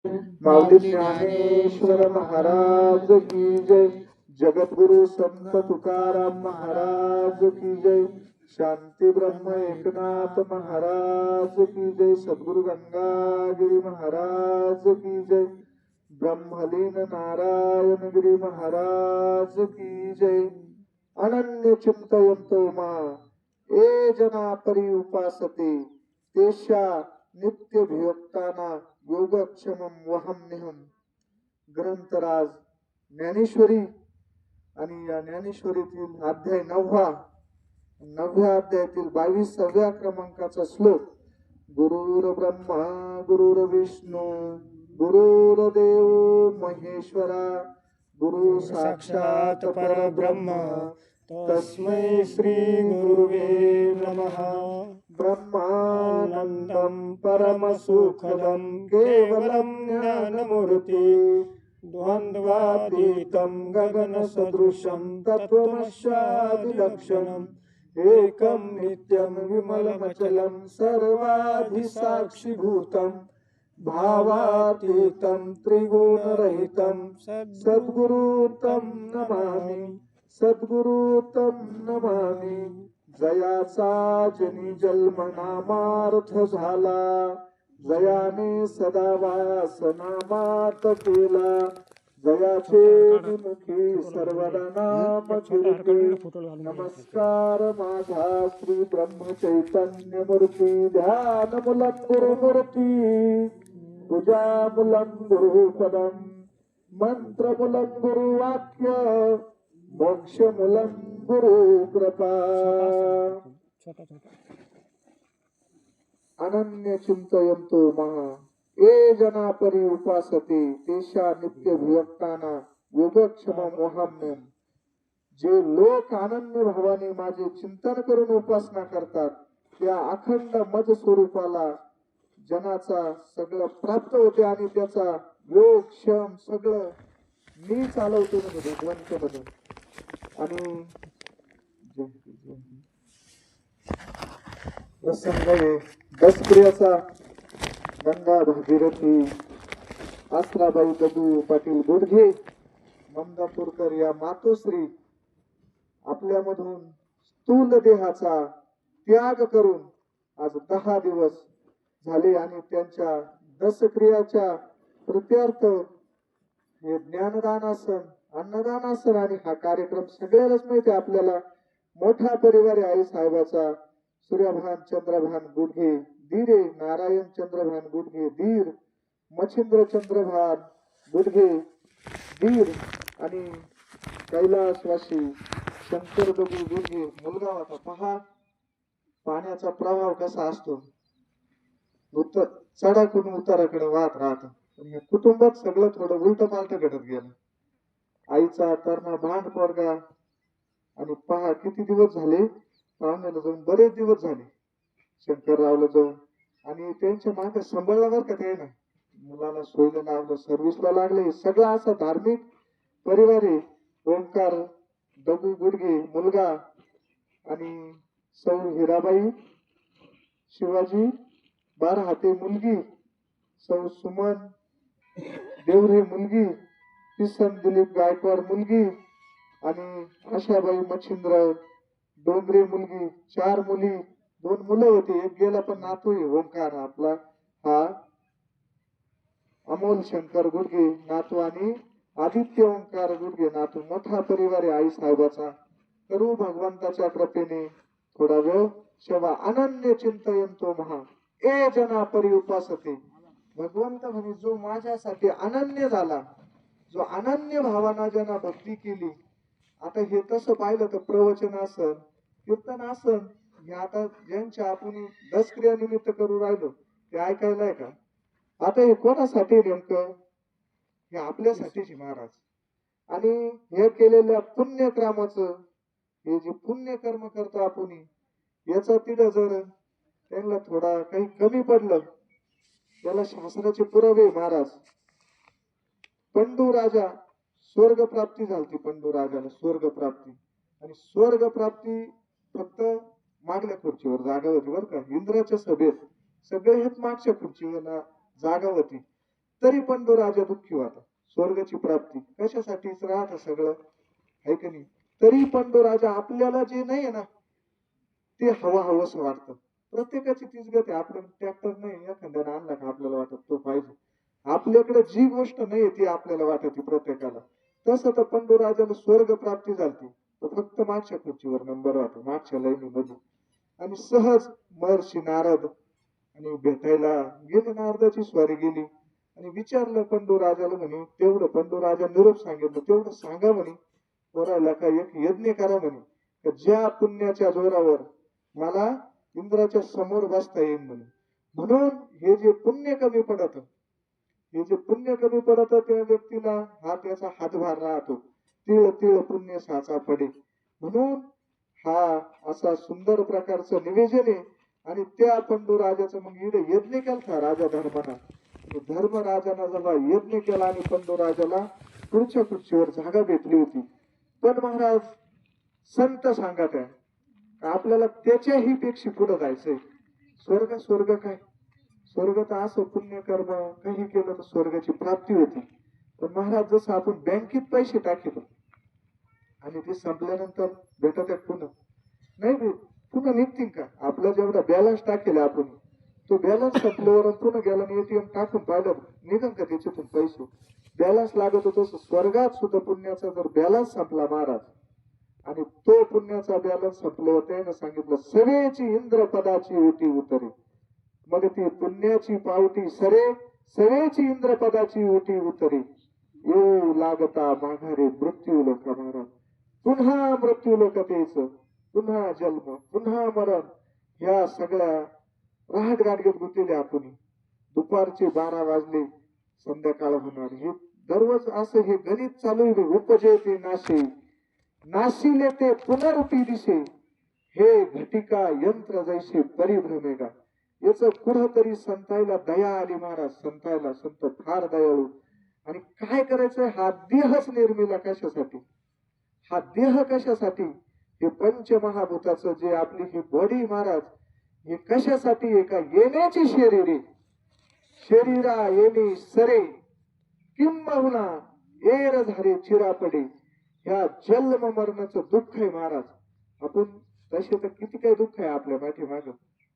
माऊली ज्ञानेश्वर महाराज की जय. जगद्गुरु संत तुकाराम महाराज की जय. शांती ब्रह्म एकनाथ महाराज की जय. सद्गुरु गंगागिरी महाराज की जय. ब्रह्मलीन नारायण गिरी महाराज की जय. अनन्य चिंतयन्तो मा ए जना परी उपासते तेषा नित्य भियोक्ताना योगक्षमम वहम्यहम. ग्रंथराज ज्ञानेश्वरी आणि या ज्ञानेश्वरीतील अध्याय 9व्या अध्यायातील 22व्या क्रमांकाचा श्लोक. गुरुर ब्रह्मा गुरुर विष्णू गुरुर्देव महेश्वरा गुरु साक्षात परब्रह्म तस्मै श्री गुरुवे नमः. ब्रह्मानंदं परमसुखदं केवलं ज्ञानमूर्ति द्वन्द्वातीतं गगनसदृशं तत्त्वमस्यादिलक्षणम् एकं नित्यं विमलमचलं सर्वाधिसाक्षिभूतं भावातीतं त्रिगुणरहितं सद्गुरुतं नमामि. सद्गुरुतं नमामि. जयाचा जनी जन्म नामार्थ झाला जयाने सदा वास नामात केला. जयाचे मुखी सर्वदा नाम कीर्ती. नमस्कार माझा श्री ब्रह्म चैतन्य मूर्ती. ध्यान मुलं गुरुमूर्ती पूजा मुलं गुरुपदम मंत्र मुलं गुरुवाक्य मोक्ष मुलं गुरु कृपा. अनन्य चिंतयन्तो महा ए जना परी उपासते तेषा नित्य विवक्ताना योगक्षमम वहाम्यम. जे लोक अनन्य भावाने माझे चिंतन करून उपासना करतात त्या अखंड मज स्वरूपाला जनाचा सगळं प्राप्त होते आणि त्याचा योग क्षम सगळं मी चालवतो भगवंत म्हणून. आणि प्रसंग दसप्रियाचा गंगा भागीरथी आसराबाई दगू पाटील गुडघे ममदापूरकर या मातोश्री आपल्यामधून स्थूल देहाचा त्याग करून आज 10 दिवस झाले आणि त्यांच्या दसक्रियाच्या प्रत्यर्थ हे ज्ञानदान आसन अन्नदान आसन आणि हा कार्यक्रम सगळ्यालाच माहिती आपल्याला. मोठा परिवार आहे आई साहेबाचा. सूर्यभान चंद्रभान गुडघे धीरे नारायण चंद्रभान गुडघे धीर मच्छिंद्र चंद्रभान गुडघे धीर आणि कैलासवासी शंकर दगू गुडघे मुलगा होता. पहा पाण्याचा प्रवाह कसा असतो. उत्तर चढाकडून उताराकडे वाहत राहत. कुटुंबात सगळं थोडं उलट पालट घडत गेलं. आईचा तरणा भांड पोरगा आणि पहा किती दिवस झाले पाहुण्याला जाऊन बरेच दिवस झाले शंकररावला जाऊन आणि त्यांच्या मागे सांभाळला बरं का ते ना. मुलाला सोयला लावलं सर्व्हिसला लागले. सगळा असा धार्मिक परिवार आहे. ओंकार दगू गुडगे मुलगा आणि सौ हिराबाई शिवाजी बारहाते मुलगी सौ सुमन देवरे मुलगी किसन दिलीप गायकवाड मुलगी आणि आशाबाई मच्छिंद्र डोंगरे मुलगी. 4 मुली 2 मुलं होती. एक गेला पण नातू आहे ओंकार आपला हा अमोल शंकर गुडगे नातू आणि आदित्य ओंकार गुडगे नातू. मोठा परिवार आहे आई साहेबाचा. करू भगवंताच्या कृपेने थोडा वेळ सेवा. अनन्य चिंतयन्तो महा ए जना परी उपासते. भगवंत म्हणे जो माझ्यासाठी अनन्य झाला जो अनन्य भावाना ज्यांना भक्ती केली. आता हे तसं पाहिलं तर प्रवचन असन कीर्तन असन हे आता ज्यांच्या आपण दसक्रिया निमित्त करू राहिलो ते ऐकायला आहे का. आता हे कोणासाठी नेमकं हे आपल्यासाठीच महाराज. आणि हे केलेल्या पुण्यक्रमाचं हे जे पुण्यकर्म करतो आपण याचा तिथं जर त्यांना थोडा काही कमी पडलं त्याला शास्त्राचे पुरावे महाराज. पंडू राजा स्वर्ग प्राप्ती झाली. पंडू राजाला स्वर्ग प्राप्ती आणि स्वर्ग प्राप्ती फक्त मागल्या खुर्चीवर जागा होती बरं का. इंद्राच्या सभेत सगळे हेच मागच्या खुर्चीवर जागा होती. तरी पंडू राजा दुःखी होता. स्वर्गाची प्राप्ती कशासाठीच राहत सगळं, आहे की नाही? तरी पंडू राजा आपल्याला जे नाही आहे ना ते हवा हवस वाटतं. प्रत्येकाची तीच गत आहे. आपण ट्रॅक्टर नाही एखाद्याने आणला का आपल्याला वाटत तो पाहिजे. आपल्याकडे जी गोष्ट नाही ती आपल्याला वाटते प्रत्येकाला. तसं तर पंडू राजाला स्वर्ग प्राप्ती झाली. तो फक्त मागच्या खुर्चीवर नंबर होता, मागच्या लाईनीमध्ये. आणि सहज महर्षी नारद आणि भेटायला गेले, नारदाची स्वारी गेली आणि विचारलं पंडू राजाला, म्हणे तेवढं पंडू राजा निरोप सांगितलं, तेवढं सांगा म्हणे पोराला का एक यज्ञ करा म्हणे, ज्या पुण्याच्या जोरावर मला इंद्राच्या समोर बसता येईल म्हणे. म्हणून हे जे पुण्य कमी पडत, हे जे पुण्य कमी पडत त्या व्यक्तीला हा त्याचा हातभार राहतो. तिळ तिळ पुण्य साचा पडे. म्हणून हा असा सुंदर प्रकारचं निवेदन आहे. आणि त्या पंडू राजाचं मग इकडे यज्ञ केला राजा धर्माना. धर्मराजानं जेव्हा यज्ञ केला आणि पंडू राजाला पुढच्या खुर्चीवर जागा भेटली होती. पण महाराज संत सांगत आहे आपल्याला त्याच्याही पेक्षा पुढे जायचंय. स्वर्ग स्वर्ग काय, स्वर्ग तर असं पुण्य कर्म काही केलं तर स्वर्गाची प्राप्ती होती. पण महाराज जसं आपण बँकेत पैसे टाकतो आणि ते संपल्यानंतर भेटत आहेत पुन्हा नाही भेट, पुन्हा निघतील का? आपला जेवढा बॅलन्स टाकेल आपण तो बॅलन्स संपल्यावर पुन्हा गेला आणि एटीएम टाकून पाहिलं निघन का त्याच्यातून पैसे? बॅलन्स लागत होतो. स्वर्गात सुद्धा पुण्याचा जर बॅलन्स संपला महाराज आणि तो पुण्याचा बॅलन्स संपल्यावर त्यानं सांगितलं सवेची इंद्रपदाची ओटी उतरे. मग ती पुण्याची पावटी सरे, सवेची इंद्रपदाची ओटी उतरे. येऊ लागता माघारे मृत्यू लोक महाराज. पुन्हा मृत्यू लोकतेच, पुन्हा जन्म, पुन्हा मरण. ह्या सगळ्या राहत गाडगेत गुंतलेले आपण. दुपारचे 12 वाजले, संध्याकाळ होणार. हे दररोज असं हे गणित चालू आहे. उपजे ते नाशे, नाशिले ते पुनरुपी दिसे. हे घटिका यंत्र जैसे परिभ्रमेगा. याच कुठंतरी संतायला दया आली महाराज. संतायला संत फार दयाळू. आणि काय करायचंय? हा देहच निर्मिला कशासाठी? हा देह कशासाठी? हे पंचमहाभूताचं जे आपली ही बॉडी महाराज हे कशासाठी आहे? का येण्याची शरीरे, शरीरा येणे सरे किंबहुना एर झाले चिरापडे. ह्या जन्म मरणाचं दुःख आहे महाराज. आपण तसे तर किती काही दुःख आहे आपल्या पाठीमाग,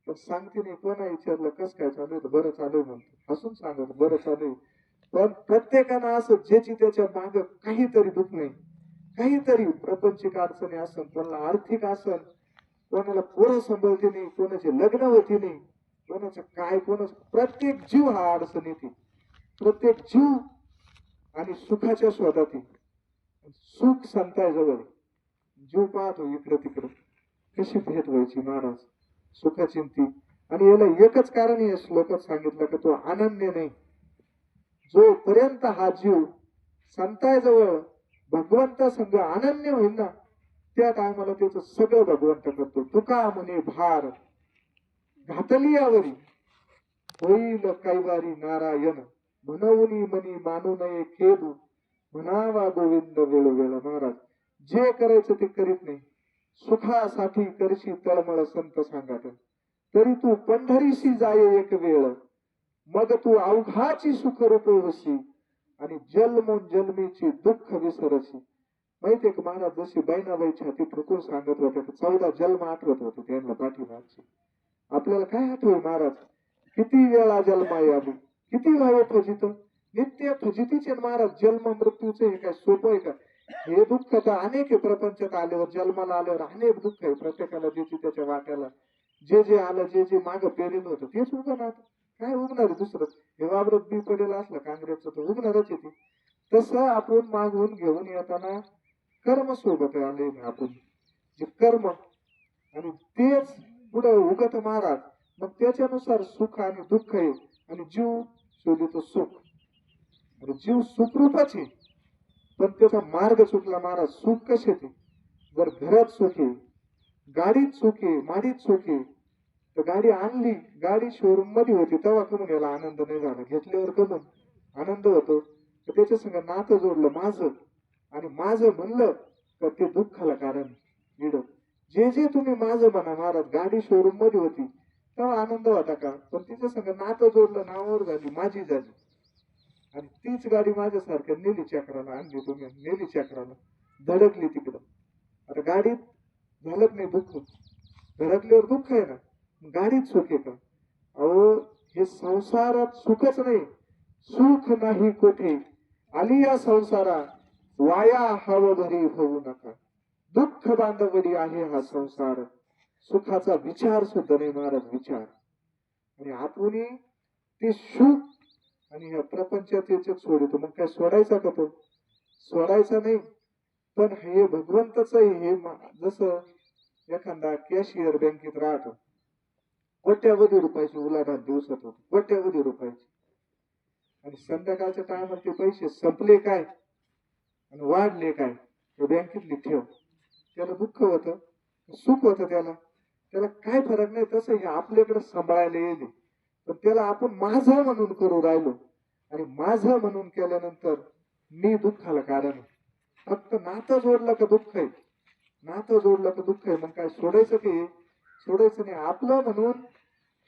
पण सांगते नाही. कोणा विचारलं कस काय चालू आहे, बरं चालू आहे म्हणतो, हसून सांगत बरं चालू आहे. पण प्रत्येकानं असं ज्याची त्याच्या माग काहीतरी दुःख नाही, काहीतरी प्रपंचिक अडचणी असन, कोणाला आर्थिक असन, कोणाला पोरं सांभाळते नाही, कोणाचे लग्न होते नाही, कोणाचं काय, कोणाचं प्रत्येक जीव हा अडचण येते. प्रत्येक जीव आणि सुखाच्या शोधात येते. सुख संताय जवळ, जीव पाहतो इकडं तिकडं कशी भेट व्हायची महाराज सुखाची ती. आणि याला एकच कारण आहे श्लोकात सांगितलं की तो अनन्य नाही. जोपर्यंत हा जीव संताय जवळ भगवंता संग अनन्य होईल ना त्या टायमाला त्याचं सगळं भगवंत करतो. तुका म्हणे भार घातली यावरी होईल कैवारी नारायण. म्हणून मनी मानू नये खेदू म्हणावा गोविंद वेळोवेळ. महाराज जे करायचं ते करीत नाही, सुखासाठी करशी तळमळ संत सांगत. तरी तू पंढरीशी जाये एक वेळ, मग तू अवघाची सुखरूप होशी आणि जन्मोन जन्मीची दुःख विसरशी. माहितीये का महाराज जशी बहिणाबाई छाती ठोकून सांगत होते 14 जन्म आठवत होते त्यांना पाठीमागची. आपल्याला काय आठवय महाराज? किती वेळा जन्मा यावी, किती व्हावे फजित, नित्य फजितीचे महाराज. जन्म मृत्यूचे हे काय सोपं आहे का? हे दुःख तर अनेक आहे प्रपंचात आल्यावर, जन्माला आल्यावर अनेक दुःख आहे. प्रत्येकाला ज्याची त्याच्या वाट्याला जे जे आलं, जे जे मागं पेरेलं होतं तेच उगणार. काय उगणार दुसरं? हे वावरत बी पडेल असलं काँग्रेसचं तर उगणारच येते. तसं आपण मागून घेऊन येताना कर्म सोबत आले आपण, जे कर्म आणि तेच पुढे उगत महाराज. मग त्याच्यानुसार सुख आणि दुःख आहे. आणि जीव शोधितो सुख, आणि जीव सुखरूपच आहे. पण त्याचा मार्ग चुकला महाराज. सुख कसे ते? जर घरात सुख आहे, गाडीत सुख आहे, माडीत सुख आहे, तर गाडी आणली, गाडी शोरूम मध्ये होती तेव्हा कमून याला आनंद नाही झाला, घेतल्यावर कमून आनंद होतो. तर त्याच्या संग नातं जोडलं माझं, आणि माझं म्हणलं तर ते दुःखाला कारण इड. जे जे तुम्ही माझं म्हणा महाराज, गाडी शोरूम मध्ये होती तेव्हा आनंद होता का? पण तिच्या संग नातं जोडलं, नावावर झाली, माझी झाली. आणि तीच गाडी माझ्यासारख्या नेली चक्राला, आणली तुम्ही नेली चक्राला, धडकली तिकडं. आता गाडीत झालं नाही दुःख, धडकल्यावर दुःख आहे ना, गाडीत सुख आहे का? अहो हे संसारात सुखच नाही, सुख नाही कोठे, आली या संसारा वाया हव घरी होऊ नका. दुःख बांधवडी आहे हा संसार, सुखाचा विचार सुद्धा नाही महाराज, विचार. आणि आपण ते सुख आणि ह्या प्रपंचात याच्यात सोडतो, मग काय सोडायचा का तो? सोडायचा नाही. पण हे भगवंतच हे जसं एखादा कॅशियर बँकेत राहतो, कोट्यावधी रुपयाची उलाढाल दिवसात होतो, कोट्यावधी रुपयाची, आणि संध्याकाळच्या टायमाला ते पैसे संपले काय आणि वाढले काय ते बँकेतली ठेव, त्याला दुःख होतं, सुख होतं, त्याला काय फरक नाही. तसं हे आपल्याकडे सांभाळायला येईल, पण त्याला आपण माझं म्हणून करू राहिलो, आणि माझं म्हणून केल्यानंतर मी दुःखाला कारण. फक्त नातं जोडलं का दुःख आहे, नातं जोडलं का दुःख आहे. मग काय सोडायचं की सोडायचं नाही. आपलं म्हणून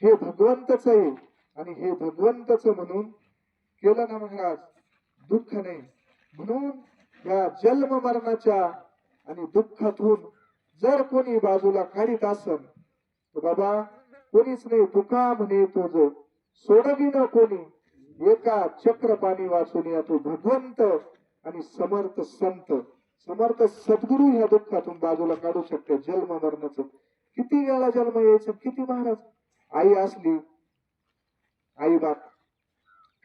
हे भगवंतच आहे, आणि हे भगवंतच म्हणून केलं ना महाराज, दुःख नाही. म्हणून या जन्म मरणाच्या आणि दुःखातून जर कोणी बाजूला काढीत असल तर बाबा कोणीच नाही. तुका म्हणे तुझ सोडवी न कोणी, एका चक्र पाणी वाचून या तू भगवंत आणि समर्थ संत. समर्थ सद्गुरू ह्या दुःखातून बाजूला काढू शकते. जन्म मरणाचं किती वेळा जन्म यायचं, किती महाराज. आई असली, आई बाप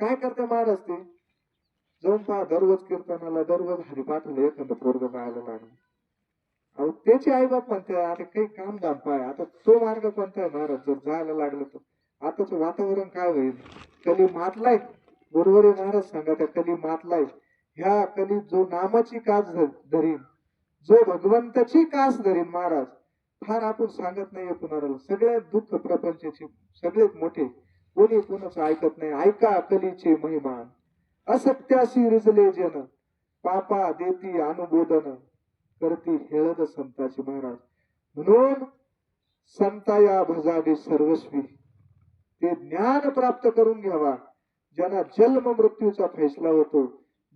काय करते महाराज, ते जाऊन पहा दररोज कीर्तनाला, दररोज हरिपाठाला एखादं पोरग पाहायला लागलं, अहो त्याचे आई बाप म्हणते आता काही काम दाम पाय. आता तो मार्ग कोणता आहे महाराज, जर जायला लागलं तर आताच वातावरण काय होईल. कली मातलाय, बरोबर आहे महाराज सांगा, त्या कली मातलाय. ह्या कली जो नामाची कास धरीन, जो भगवंताची कास धरीन महाराज, फार आपण सांगत नाहीये कुणाला. सगळ्यात दुःख प्रपंचाची सगळेच मोठे, कोणी कोणाचं ऐकत नाही. ऐका कलीचे महिमान, असत्याशी रिजले जन, पापा देती अनुबोधन, करती हेळद संताची महाराज. म्हणून संताया भजावे सर्वस्वी, ते ज्ञान प्राप्त करून घ्यावा ज्यांना जन्म मृत्यूचा फैसला होतो.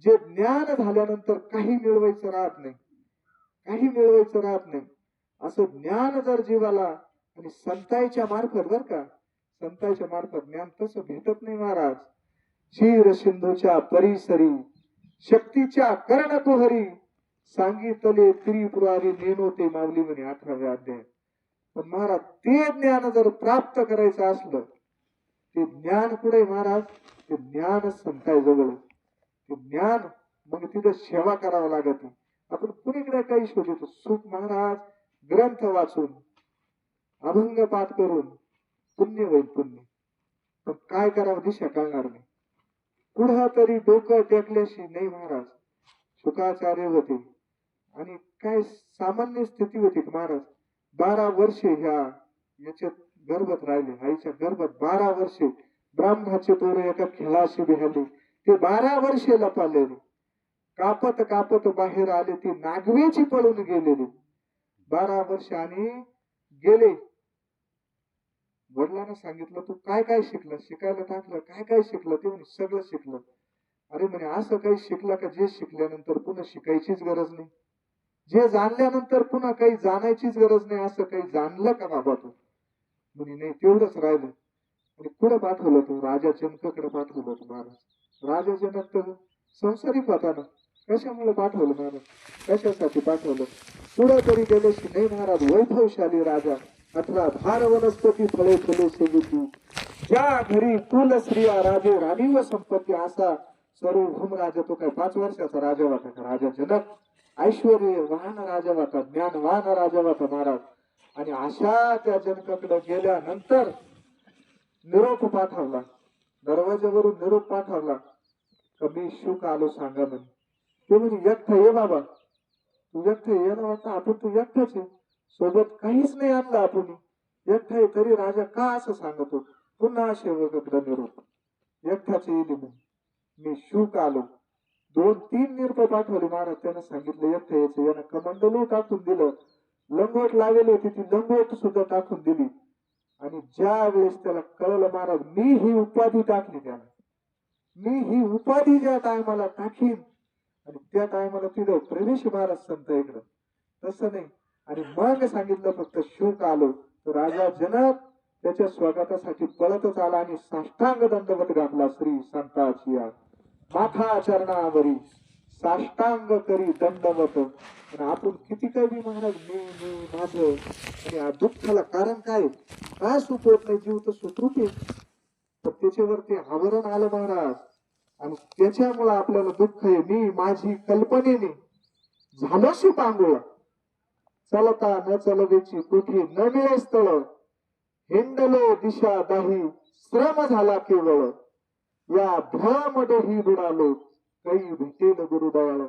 जे ज्ञान झाल्यानंतर काही मिळवायचं राहत नाही, काही मिळवायचं राहत नाही, असं ज्ञान जर जीवाला, आणि संतांच्या मार्फत बर का, संतांच्या मार्फत ज्ञान तसं भेटत नाही महाराज. क्षीर सिंधूच्या परिसरी, शक्तीच्या कर्णकुहरी, सांगितले त्रिपुरारी नेनो ते माऊली म्हणे 18व्या अध्याय. पण महाराज ते ज्ञान जर प्राप्त करायचं असलं, ते ज्ञान कुठे महाराज, ते ज्ञान संतांजवळ. ते ज्ञान मग तिथं सेवा करावं लागत. आपण कुणीकडे काही शोधतो सुख महाराज, ग्रंथ वाचून, अभंग पाठ करून पुण्य होईल, पुण्य. पण काय करावं दिशा कळणार नाही. पुढं तरी डोकं टेकल्याशी नाही महाराज. शुकाचार्य होते आणि काय सामान्य स्थिती होती महाराज. 12 वर्षे ह्या याच्यात गर्भात राहिले, आईच्या गर्भात 12 वर्षे. ब्राह्मणाचे पोरं एका खेळाशी बिहारले, ते 12 वर्षे लपाले. कापत कापत बाहेर आले, ती नागवेची पळून गेलेली. 12 वर्ष आणि गेले. वडिलांना सांगितलं तू काय काय शिकलं, शिकायला टाकलं, काय काय शिकलं. ते म्हणे सगळं शिकलं. अरे म्हणे असं काही शिकलं का जे शिकल्यानंतर पुन्हा शिकायचीच गरज नाही, जे जाणल्यानंतर पुन्हा काही जाणायचीच गरज नाही, असं काही जाणलं का बाबा तू? म्हणे नाही तेवढंच राहिलं. आणि कुठं पाठवलं तू? राजा जनकाकडे पाठवलं तू महाराज. राजा जनक तर संसारिक होता ना, कशामुळे पाठवलं महाराज, कशासाठी पाठवलं? पुढे तरी गेल्याशी नाही महाराज. वैभवशाली राजा, 18 भार वनस्पती फळे फुले सेविती, ज्या घरी कुल स्त्रिया राजे राणी व संपत्ती, असा सर्वभूम राजा. तो काय 5 वर्षाचा राजा होता का राजा जनक? ऐश्वर्यवान राजा होता, ज्ञानवान राजा होता महाराज. आणि अशा त्या जनकाकडे गेल्यानंतर निरोप पाठवला, दरवाज्यावरून निरोप पाठवला, कमी शुक आलो सांगा म्हणे. ते म्हणजे एकटा ये बाबा, तू एकटा ये ना. वाटतं आपण तू एकटाच आहे, सोबत काहीच नाही आणलं आपण, एकटा आहे तरी राजा का असं सांगतो? पुन्हा सेवकाकडे निरोप, एकटाच येईल म्हणून. मी शुक आलो. 2-3 निरोप पाठवले महाराज. त्यानं सांगितलं एकटा यायचं. यानं कमंडलू टाकून दिलं, लंगोट लावलेली होती ती लंगोट सुद्धा टाकून दिली. आणि ज्या वेळेस त्याला कळलं महाराज मी ही उपाधी टाकली, त्याला मी ही उपाधी ज्या टायमाला टाकीन आणि त्या टायमाला तिथं प्रवेश महाराज संत इकडं तसं नाही. आणि मग सांगितलं फक्त शुक आलो तर राजा जनक त्याच्या स्वागतासाठी पळतच आला आणि साष्टांग दंडवत घातला श्री संताची माथा चरणावरी साष्टांग करी दंडवत. आणि आपण किती काही महाराज मी माझं आणि या दुःखाला कारण काय का सुख होत नाही जीव तर सुखरूप आहे तर त्याच्यावरती आवरण आलं महाराज आणि त्याच्यामुळे आपल्याला दुःख आहे. मी माझी कल्पनेने झालोशी पांगुळा चलता न चलवेची कुठे न मिळे स्थळ हिंडलो दिशा दाही श्रम झाला केवळ या भ्रमडे ही बुडालो काही भेटेल गुरुदयाळ.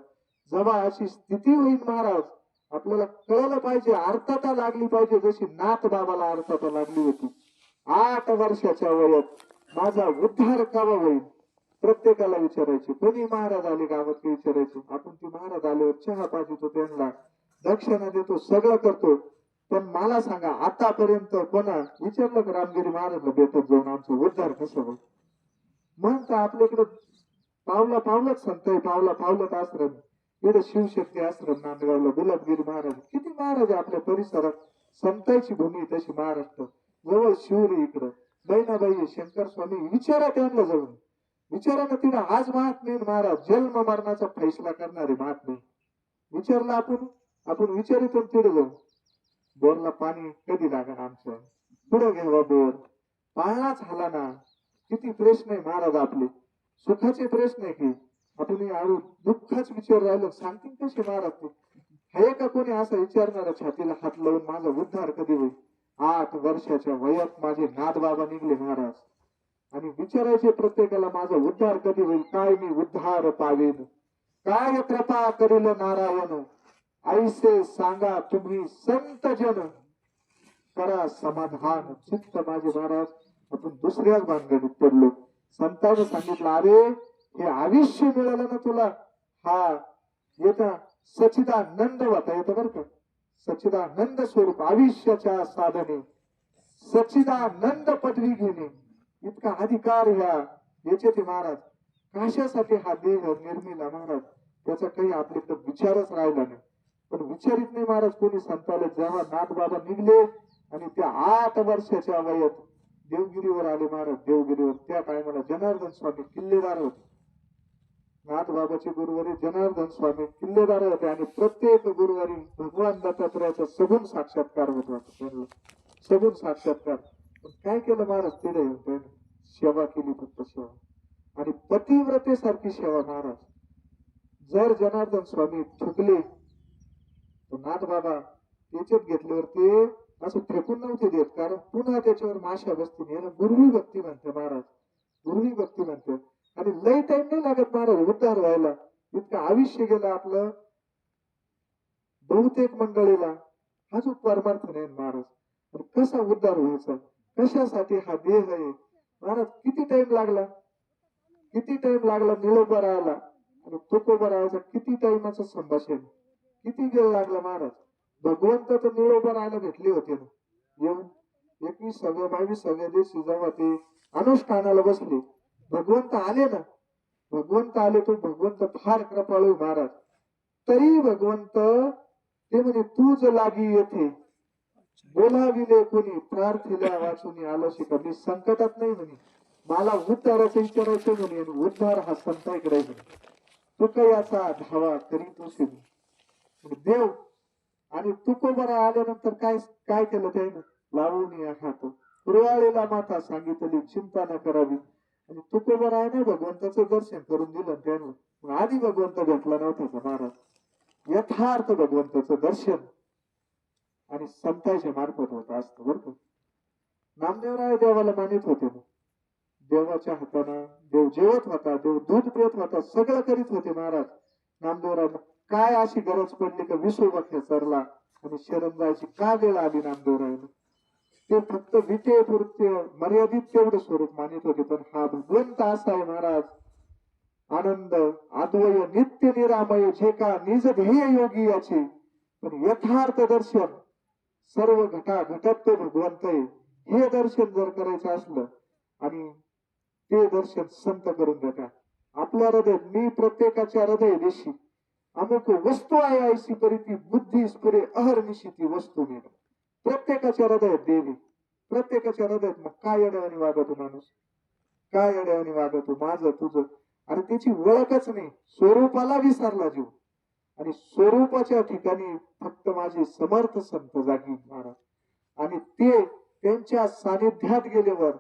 जेव्हा अशी स्थिती होईल महाराज आपल्याला कळलं पाहिजे अर्थता लागली पाहिजे जशी नाथ बाबाला अर्थता लागली होती. 8 वर्षाच्या वयात माझा उद्धार केव्हा होईल प्रत्येकाला विचारायचे. कोणी महाराज आले गावात विचारायचे. आपण ती महाराज आल्यावर चहा पाजतो त्यांना दक्षिणा देतो सगळं करतो. पण मला सांगा आतापर्यंत कोणा विचारलं का रामगिरी महाराजला भेटत जाऊन आमचं उद्धार कसं होईल. मग तर आपल्याकडे पावलाच संत आहे पावलात आश्रम इकडे शिवशक्ती आश्रम नांदगावला गुलाबगिरी महाराज किती महाराज आहे आपल्या परिसरात. संतांची भूमी तशी महाराष्ट्र जवळ शिवरी इकडं बहिणाबाई शंकर स्वामी विचारा त्यांना जाऊन विचारा ना तिला आज महात्मे महाराज जन्म मरणाचा फैसला करणारे महात्मे विचारला आपण विचारितो तिथे जाऊन बोरला पाणी कधी लागणार आमचं पुढे घ्यावा बोर पाळणाच झाला ना. किती प्रश्न आहे महाराज आपले सुखाचे प्रश्न आहे की आपण दुःखच विचार राहिलं सांगतील कसे महाराज ते हे का कोणी असं विचारणारा छातीला हात लावून माझा उद्धार कधी होईल. 8 वर्षाच्या वयात माझे नाथबाबा निघले महाराज आणि विचारायचे प्रत्येकाला माझा उद्धार कधी होईल काय मी उद्धार पावेन काय कृपा करील नारायण ऐसे सांगा तुम्ही संत जन करा समाधान चित्त माझे महाराज. आपण दुसऱ्याच भानगडीत पडलो. संतांनी सांगितलं अरे हे आयुष्य मिळालं ना तुला हा येता सच्चिदानंद होता येतं बरं का. सच्चिदानंद स्वरूप आयुष्याच्या साधने सच्चिदानंद पदवी घेणे इतका अधिकार ह्या याचे ते महाराज. कशासाठी हा देह निर्मिला महाराज त्याचा काही आपल्याकडे विचारच राहिला नाही. पण विचारित नाही महाराज कोणी संताला. जेव्हा नाथबाबा निघले आणि त्या 8 वर्षाच्या वयात देवगिरीवर आले महाराज देवगिरीवर त्या टायमाला जनार्दन स्वामी किल्लेदार होते. नाथबाबाचे गुरुवारी जनार्दन स्वामी किल्लेदार होते आणि प्रत्येक गुरुवारी भगवान दत्तात्रयाचा सगुण साक्षात्कार होत होता. सगुण साक्षात्कार काय केलं महाराज तिथे येऊन सेवा केली फक्त सेवा आणि पतिव्रतेसारखी सेवा महाराज. जर जनार्दन स्वामी थुकले तर नाथबाबा त्याच्यात घेतल्यावर ते असं फेकून नव्हते देत कारण पुन्हा त्याच्यावर माशा बसतील. याला गुरुवी भक्ती म्हणते महाराज गुरुवी भक्ती म्हणते. आणि लई टाइम नाही लागत महाराज उद्धार व्हायला. इतकं आयुष्य गेलं आपलं बहुतेक मंडळीला हाच परमार्थ नाही महाराज. कसा उद्धार व्हायचा कशासाठी हा देह आहे महाराज. किती टाइम लागला निळोबा राहायला आणि तुकोबा राहायचा किती टाइमाचं संभाषण किती वेळ लागला महाराज. भगवंत तर निळोबा राहायला भेटले होते ना येऊन 21व्या 22व्या दिवशी जेव्हा ते अनुष्ठानाला बसले भगवंत आले ना. भगवंत आले तो भगवंत फार कृपाळू महाराज. तरी भगवंत ते म्हणे तूच लागी येथे बोलाविले कोणी प्रार्थीला वाचून आलो शिका. मी संकटात नाही म्हणे मला उद्धाराचं विचारायचं म्हणे आणि उद्धार हा संतांकडे तुकयाचा धावा करीत देव. आणि तुकोबरा आल्यानंतर काय केलं त्यानं लावून हात कुरवाळीला माता सांगितली चिंता न करावी. आणि तुकोबरा आहे ना भगवंताचं दर्शन करून दिलं त्यानं. आधी भगवंत भेटला नव्हता का महाराज. यथार्थ भगवंताचं दर्शन आणि संतांच्या मार्फत होत असतं बरं का. नामदेवराय देवाला मानित होते ना. देवाच्या हातानं देव जेवत होता देव दूध पित होता सगळं करीत होते महाराज. नामदेवराय काय अशी गरज पडली का विसोबा सरला आणि शरण जायची का वेळ आली नामदेवरायला. ते फक्त विटेपुरते मर्यादित तेवढं स्वरूप मानित होते. पण हा भगवंत असा आहे महाराज आनंद अद्वय नित्य निरामय जे का निज ध्येय योगी याचे. पण यथार्थ दर्शन सर्व घटात तो भगवंत आहे हे दर्शन जर करायचं असलं आणि ते दर्शन संत करून देतात. आपल्या हृदयात मी प्रत्येकाच्या हृदय देशी अमुक वस्तू आहे ऐशी परी ती बुद्धी स्फुरे अहर्निशी ती वस्तू मिळ. प्रत्येकाच्या हृदयात देवी, प्रत्येकाच्या हृदयात. मग काय अडवणी वागतो माणूस, काय अडवणी वागतो माझं तुझं, आणि त्याची ओळखच नाही. स्वरूपाला विसरला जीव, आणि स्वरूपाच्या ठिकाणी फक्त माझे समर्थ संत जागी महाराज. आणि ते त्यांच्या सानिध्यात गेल्यावर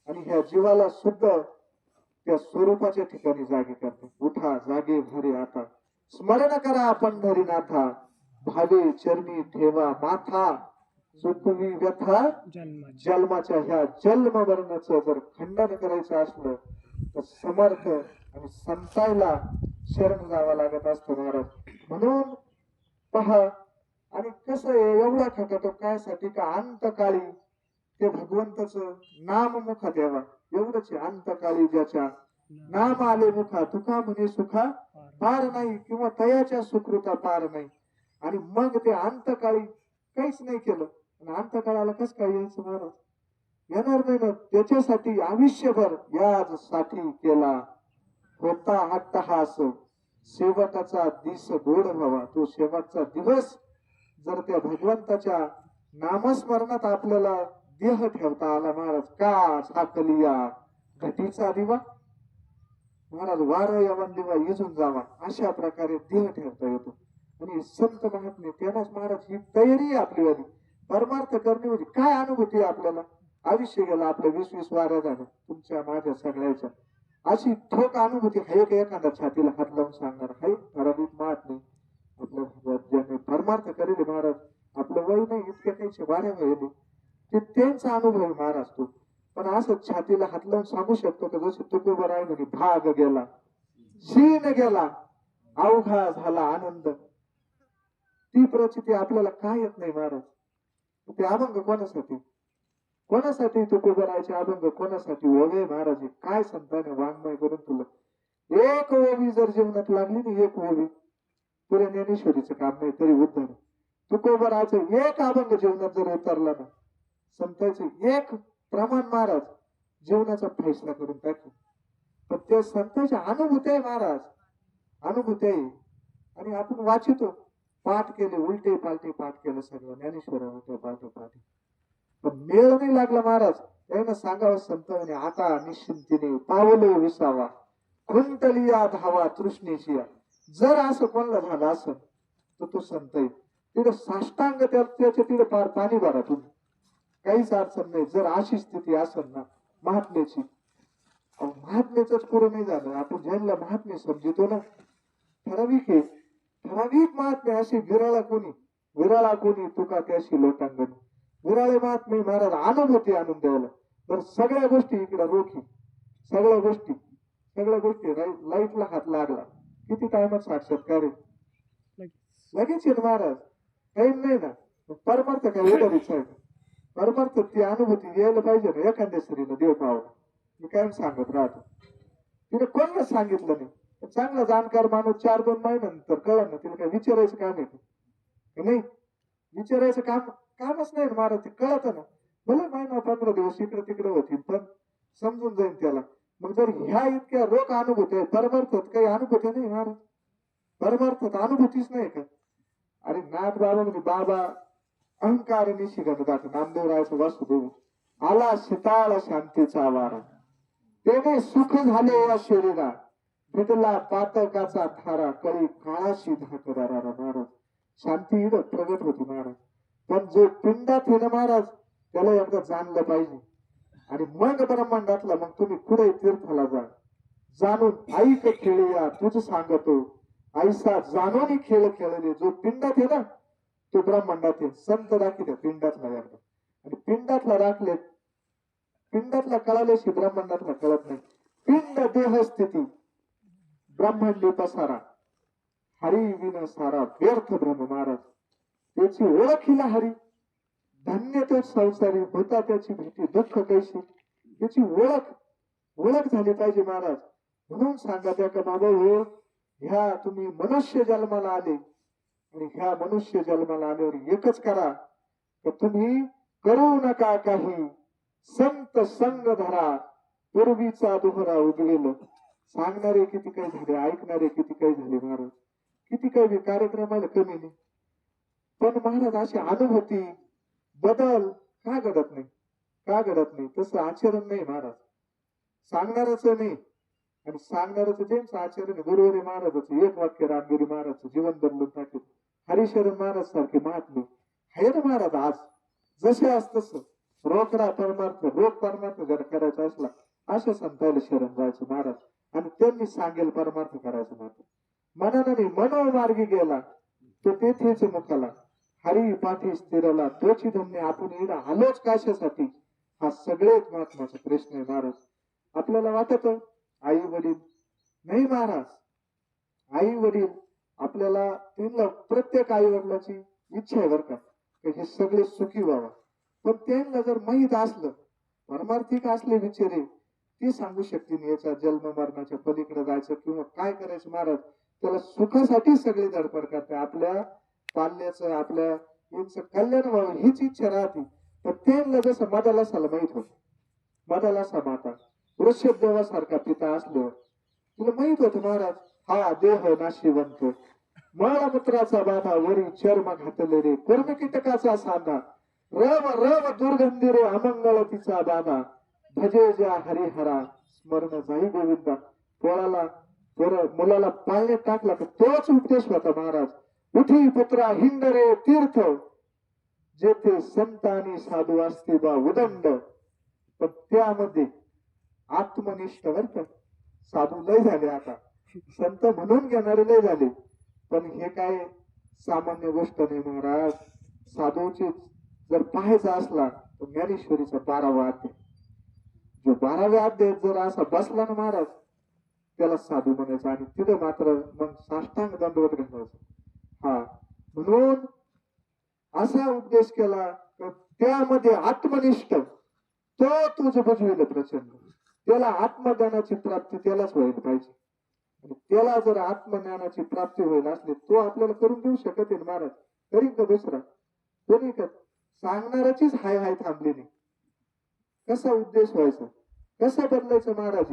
आणि ह्या जीवाला सुद्धा त्या स्वरूपाच्या ठिकाणी जागे करते. उठा जागे भरे आता, स्मरण करा पंढरीनाथा, भावे चरणी ठेवा माथा, चुकवी व्यथा जन्माच्या. ह्या जन्म मरणाचं जर खंडन करायचं असलं तर समर्थ आणि संतांना शरण जावं लागत असतं महाराज. म्हणून पहा, आणि कसं आहे एवढा खटाटो कायसाठी का अंतकाळी ते भगवंताच नाम मुखात यावा एवढंच. अंतकाळी ज्याच्या नाम आले मुखा, तुका म्हणे सुखा पार नाही, किंवा तयाच्या सुकृता पार नाही. आणि मग ते अंतकाळी काहीच नाही केलं, आणि अंतकाळाला कस काय यायचं महाराज, येणार नाही ना. त्याच्यासाठी आयुष्यभर यासाठी केला होता अट्टहास, शेवटाचा दिस गोड व्हावा. तो शेवटचा दिवस जर त्या भगवंताच्या नामस्मरणात आपल्याला देह ठेवता आला महाराज, का झाकलिया घटीचा दिवा महाराज, वार यावन दिवा इजून जावा, अशा प्रकारे देह ठेवता येतो. आणि संत महात्मे त्यालाच महाराज ही तयारी आहे आपली वाली. परमार्थ करणे म्हणजे काय अनुभूती आपल्याला. आयुष्य गेला आपलं 20-20 वाऱ्या झालं तुमच्या माझ्या सगळ्याच्या. अशी ठोक अनुभूती आहे का एखादा छातीला हात लावून सांगणार आहे ठराविक महात्मे आपल्या ज्याने परमार्थ करेल महाराज. आपलं वय नाही इतक्या काही वाऱ्या वयले ते त्यांचा अनुभव आहे महाराज तो. पण असं छातीला हात लावून सांगू शकतो का जसं तुकोबर आहे म्हणे, भाग गेला शीन गेला अवघा झाला आनंद. ती प्रचिती आपल्याला काय येत नाही महाराज. ते अभंग कोणासाठी, कोणासाठी तुकोबरायचे अभंग कोणासाठी ओवे महाराज. काय संताने वाङ्मय करून तुला एक ओवी जर जीवनात लागली ना, एक ओवी पुऱ्या ज्ञानेश्वरीचं काम नाही तरी उद्धार. तुकोबरायचं एक अभंग जीवनात जर उतरला ना, संतांचं एक प्रमाण महाराज जीवनाचा फैसला करून टाकू. पण त्या संतांच्या अनुभूती आहे महाराज, अनुभूती आहे. आणि आपण वाचितो, पाठ केले उलटे पालटे पाठ केलं सगळं ज्ञानेश्वर उलटे पालटे पाठ, पण मेळ नाही लागला महाराज. त्यानं सांगावं संत म्हणे, आता निश्चिंतीने पावलो विसावा, खुंटलिया धावा तृष्णेची. जर असं कोणाला झालं असं तर तो संत आहे. तिथं साष्टांग त्याच्या तिथं पार पाणी भरा तुम्ही, काहीच अडचण नाही. जर अशी स्थिती असेल ना महात्म्याची, महात्म्याच पुरं नाही झालं. आपण ज्यांना महात्म्य समजतो ना, ठराविक आहे, ठराविक महात्म्य अशी विराळा कोणी तुका त्याशी लोटांगण. विराळे महात्मे महाराज अनुभूती आणून द्यायला. तर सगळ्या गोष्टी इकडे रोखी, सगळ्या गोष्टी लाईटला हात लागला किती टायमात साक्षात्कार आहे लगेच येईल महाराज. काही नाही ना. परमार्थ काय उदारीच आहे. परमार्थ ती अनुभूती यायला पाहिजे ना एखाद्या स्त्रीला देव पावला. मी काय सांगत राहतो, तिने कोणाला सांगितलं नाही. चांगला जाणकार माणूस 4-2 महिन्यानंतर कळलं ना, तिला काय विचारायचं काम आहे नाही, विचारायचं कामच नाही महाराज. ते कळत ना, भले महिना 15 दिवस इकडे तिकडे होतील पण समजून जाईल त्याला. मग जर ह्या इतक्या रोख अनुभूती आहे, परमार्थात काही अनुभूती नाही महाराज, परमार्थात अनुभूतीच नाही का. अरे नाथ बाबा म्हणजे बाबा अहंकार निशिगत दाखव. नामदेवरायचं वासुदेव आला शीताळ शांतीचा वारा, तेने सुख झाले या शरीरा, भेटला पातकाचा थारा, कळी काळाशी धाकदारा. महाराज शांती इथं प्रगट होती महाराज. पण जो पिंडात आहे ना महाराज, त्याला एकदा जाणलं पाहिजे. आणि मग ब्रह्मांडातला मग तुम्ही पुढे तीर्थाला जा. जाणून ऐक खेळूया तुझ सांगतो, ऐसा जाणून खेळ खेळले. जो पिंडात आहे ना तो ब्रह्मांडात आहे. संत दाखिले पिंडातला एकदा, आणि पिंडातला राखले, पिंडातला कळाल्याशी ब्रह्मांडातला कळत नाही. पिंड देह स्थिती ब्रह्मांडी पसारा, हरी विन सारा व्यर्थ भ्रम. महाराज त्याची ओळख हिला हरी, धन्य तो संसारी होता त्याची भीती दुःख कैशी. त्याची ओळख झाली पाहिजे महाराज. म्हणून सांगा त्या का बाबा हो, ह्या तुम्ही मनुष्य जन्माला आले, आणि ह्या मनुष्य जन्माला आल्यावर एकच करा, तर तुम्ही करू नका काही, संत संग धरा, पूर्वीचा दोहरा उगवेल सांगणारे किती काही झाले, ऐकणारे किती काही झाले महाराज, किती काही कार्यक्रमाला कमी नाही. पण महाराज अशी अनुभूती बदल का घडत नाही, का घडत नाही? तसं आचरण नाही महाराज, सांगणारच नाही. आणि सांगणारच ज्यांचं आचरण गुरुवारी महाराजाचं एक वाक्य रामगिरी महाराजचं जीवन बदलून टाकेल. हरिशरण महाराज सारखे महात्मे आहे ना महाराज आज, जसे आज तसं रोकडा परमार्थ रोग परमार्थ जर करायचा असला अशा संतांना शरण जायचं महाराज, आणि त्यांनी सांगेल परमार्थ करायचं मात्र मनाने मनोमार्गी गेला तो तेथेच मुखाला, हरी पाठी स्थिरला तोची धन्य आपण इडा आलोच कशासाठी. हा सगळ्यात महत्वाचा प्रश्न आहे महाराज. आपल्याला वाटत आई वडील नाही महाराज, आई वडील आपल्याला त्यांना प्रत्येक आई वडिलाची इच्छा आहे बरं का, हे सगळे सुखी व्हावा. पण त्यांना जर माहीत असलं, परमार्थिक असले बिचारे, ती सांगू शकतील याचा जन्म मरणाच्या पलीकडे जायचं किंवा काय करायचं महाराज. त्याला सुखासाठी सगळे धडपड करते, आपल्या पाल्याचं आपल्या यांचं कल्याण व्हावं हीच इच्छा राहते. पण त्यांना जसं मदालासाला माहित होत, मदालासा माता वृषभ देवासारखा पिता असल्यावर तुला माहित होत महाराज, हा देह नाशिवंत मळमूत्राचा बाधा वरी चर्म घातले रे कर्म कीटकाचा सांधा रव रव दुर्गंधी रे अमंगळ तिचा बाधा भजे ज्या हरिहरा स्मरण जाई गोविंदा. पोळाला मुलाला पाळण्यात टाकला तर तोच उपदेश होता महाराज. उठी पुत्रा हिंड रे तीर्थ जेथे संत आणि साधू असते बा उदंड. पण त्यामध्ये आत्मनिष्ठ बर का, साधू लय झाले आता, संत म्हणून घेणारे लय झाले. पण हे काय सामान्य गोष्ट नाही महाराज. साधूची जर पाहायचा असला तर ज्ञानेश्वरीचा 12वा अध्याय, जो 12व्या अध्यायात जर असा बसला ना महाराज त्याला साधू म्हणायचं, आणि तिथं मात्र मग साष्टांग दंडवत घालायचं. हा म्हणून असा उपदेश केला तर त्यामध्ये आत्मनिष्ठ तो तुझ बुजविल प्रचंड. त्याला आत्मज्ञानाची प्राप्ती त्यालाच व्हायला पाहिजे, आणि त्याला जर आत्मज्ञानाची प्राप्ती होईल असली तो आपल्याला करून देऊ शकत आहे महाराज. करीन का दुसरा कोणी का? सांगणाराचीच हाय हाय थांबली नाही. कसा उद्देश व्हायचा, कसं बदलायचं महाराज?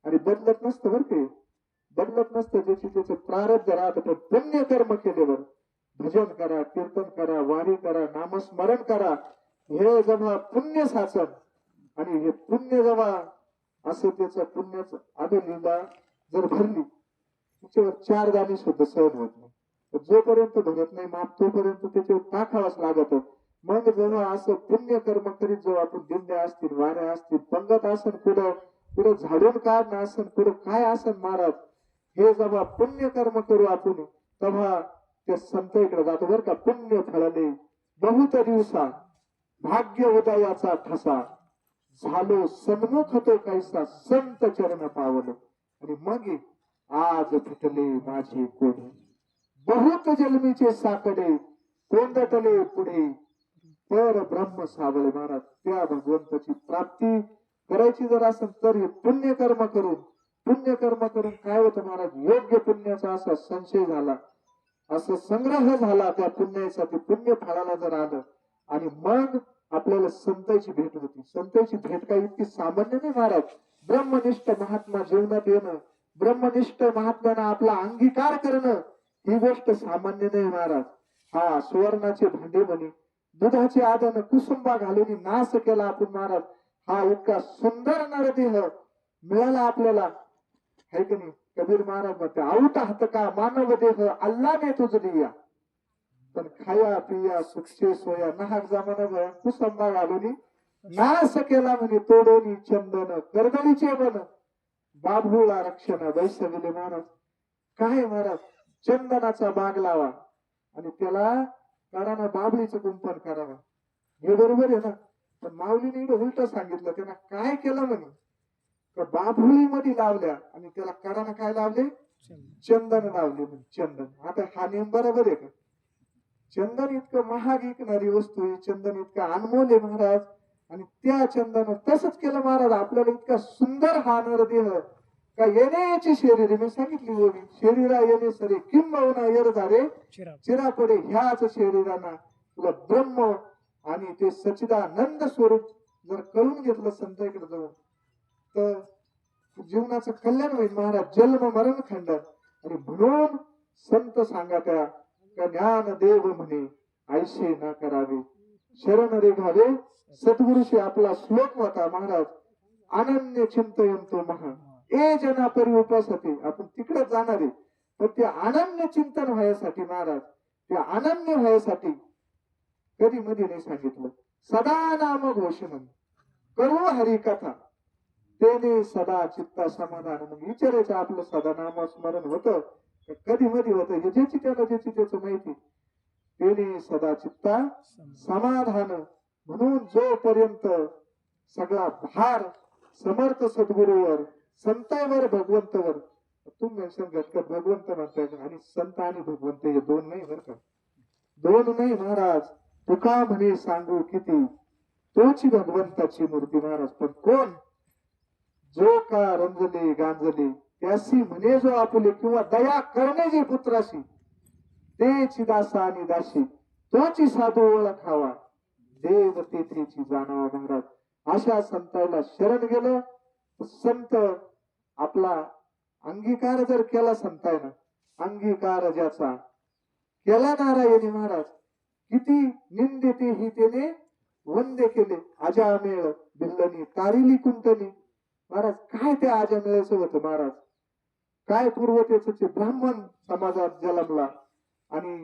आणि बदलत नसतं बरं ते, बदलत नसतं. ज्याची त्याचं प्रारब्ध राहतं. पण पुण्य कर्म केल्यावर भजन करा, कीर्तन करा, वारी करा, नामस्मरण करा, हे जेव्हा पुण्य साचन, आणि हे पुण्य जेव्हा असं त्याचं पुण्याचं आदोलीला जर भरली त्याच्यावर 4 दाणे सुद्धा सहन होत नाही. जोपर्यंत भरत नाही माप तोपर्यंत त्याच्यावर टाकावंच लागत. मग जेव्हा असं पुण्य कर्म करीत जेव्हा आपण दिंड्या असतील, वाऱ्या असतील, पंगत असन, पुढं झाडून काढणं असन, पुढं काय असन महाराज, हे जेव्हा पुण्य कर्म करू आपण तेव्हा त्या संत इकडे जातो बरं का. पुण्य फळले बहुत दिवसा भाग्य उदयाचा ठसा झालो सन्मुख तो कैसा संत चरण पावलो. आणि मग आज फिटले माझे कोणी बहुत जन्मीचे साकडे कोंदटले पुढे पर ब्रह्म सावळे महाराज. त्या भगवंताची प्राप्ती करायची जर असेल तर हे पुण्यकर्म करून काय होतं महाराज, योग्य पुण्याचा असा संशय झाला, असं संग्रह झाला त्या पुण्याचा, ते पुण्य फळाला जर आलं आणि मग आपल्याला संतांची भेट होती. संतांची भेट काही इतकी सामान्य नाही महाराज. ब्रह्मनिष्ठ महात्मा जीवनात येणं, ब्रह्मनिष्ठ महात्म्यानं आपला अंगीकार करणं ही गोष्ट सामान्य नाही महाराज. हा सुवर्णाचे भांडे म्हणे दुधाचे आदन कुसुंबा घालून नाश केला आपण महाराज. हा इतका सुंदर नरदेह मिळाला आपल्याला, है की नाही? कबीर महाराज म्हणते आऊट हात का मानव देह अल्लाने तुझ दिया, पण खाया पिया सुखसे सोया नाहक जमाना कुसंबा घालून नाश केला म्हणे तोडोनी चंदन कर्दळीचे बन बाभूळा रक्षण वैसविले महाराज. काय महाराज, चंदनाचा बाग लावा आणि त्याला कराना बाभळीचं कुंपण करावं, हे बरोबर आहे ना? पण माऊलीने इकडे उलट सांगितलं. त्यांना काय केलं म्हणे, बाभुळी मध्ये लावल्या आणि त्याला कराना काय लावले, चंदन लावले म्हणे. चंदन, आता हा नेम बरोबर आहे का? चंदन इतकं महाग विकणारी वस्तू आहे, चंदन इतका अनमोल आहे महाराज, आणि त्या चंदन तसंच केलं महाराज. आपल्याला इतका सुंदर हा नरदेह का येण्याची शरीर मी सांगितली होती, शरीरा येणे सरे किंबहुना येर झाले चिरापडे. ह्याच शरीराना तुला ब्रह्म आणि ते सच्चिदानंद स्वरूप जर कळून घेतलं संत इकडे जाऊन, तर जीवनाचं कल्याण होईल महाराज, जन्म मरण खंडन. आणि म्हणून संत सांगात्या का ज्ञान देव म्हणे ऐसे ना करावे, शरण रे घावे सद्गुरुशी आपला श्लोक होता महाराज. अनन्य चिंतयंतो महा ए जना परी उपासते. आपण तिकडे जाणार आहे, पण ते अनन्य चिंतन व्हायसाठी महाराज, ते अनन्य व्हायसाठी कधी मध्ये नाही सांगितलं. सदा नाम घोषण करू हरी कथा तेने सदा चित्ता समाधान. मग विचारायचं आपलं सदा नाम स्मरण होतं कधी मध्ये होतं, हे ज्याची त्याचं माहिती. तेने सदा चित्ता समाधान. म्हणून जोपर्यंत सगळा भार समर्थ सद्गुरूवर संतांवर भगवंतवर, तुम्ही सांगत भगवंत म्हणताय आणि संत आणि भगवंत हे दोन नाही बरं का, दोन नाही महाराज. तुका म्हणे सांगू किती तोची भगवंताची मूर्ती महाराज. पण कोण जो का रंजले गांजले त्यासी म्हणे जो आपुले, किंवा दया करणे जे पुत्राशी तेची दासा आणि दाशी तोची साधू ओळखावा देव तेथेची जाणावा महाराज. अशा संताला शरण गेलं, संत आपला अंगीकार जर केला संतांना, अंगीकार ज्याचा केला नारायणी महाराज, किती निंदिते ही त्याने वंदे केले. अजामेळ भिल्लनी तारिली कुंटनी महाराज. काय त्या अजामेळाचं होतं महाराज, काय पूर्वतेच ब्राह्मण समाजात जन्मला आणि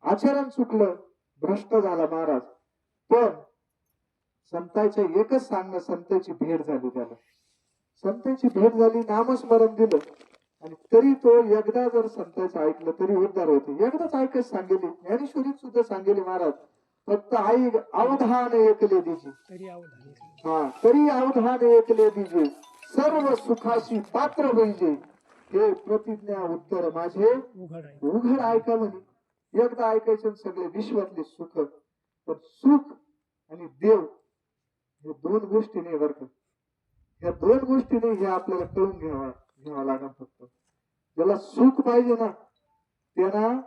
आचरण चुकलं, भ्रष्ट झाला महाराज. पण संतांच्या एकच सांगणं, संतांची भेट झाली त्याला, संतांची भेट झाली, नामस्मरण दिलं आणि तरी तो एकदा जर संतांचं ऐकलं तरी उद्धार होते. एकदाच ऐकच सांगेली, ज्ञानेश्वरीत सुद्धा सांगेली महाराज, फक्त आई अवधान ऐकले दिजे, तरी अवधान ऐकले दिजे सर्व सुखाशी पात्र होईजे. हे प्रतिज्ञा उत्तर माझे उघड ऐका म्हणे. एकदा ऐकायचं सगळे विश्वातले सुख. पण सुख आणि देव हे दोन गोष्टी नाही बरं का, या दोन गोष्टी नाही, हे आपल्याला कळून घ्यावा लागेल. फक्त ज्याला सुख पाहिजे ना त्यांना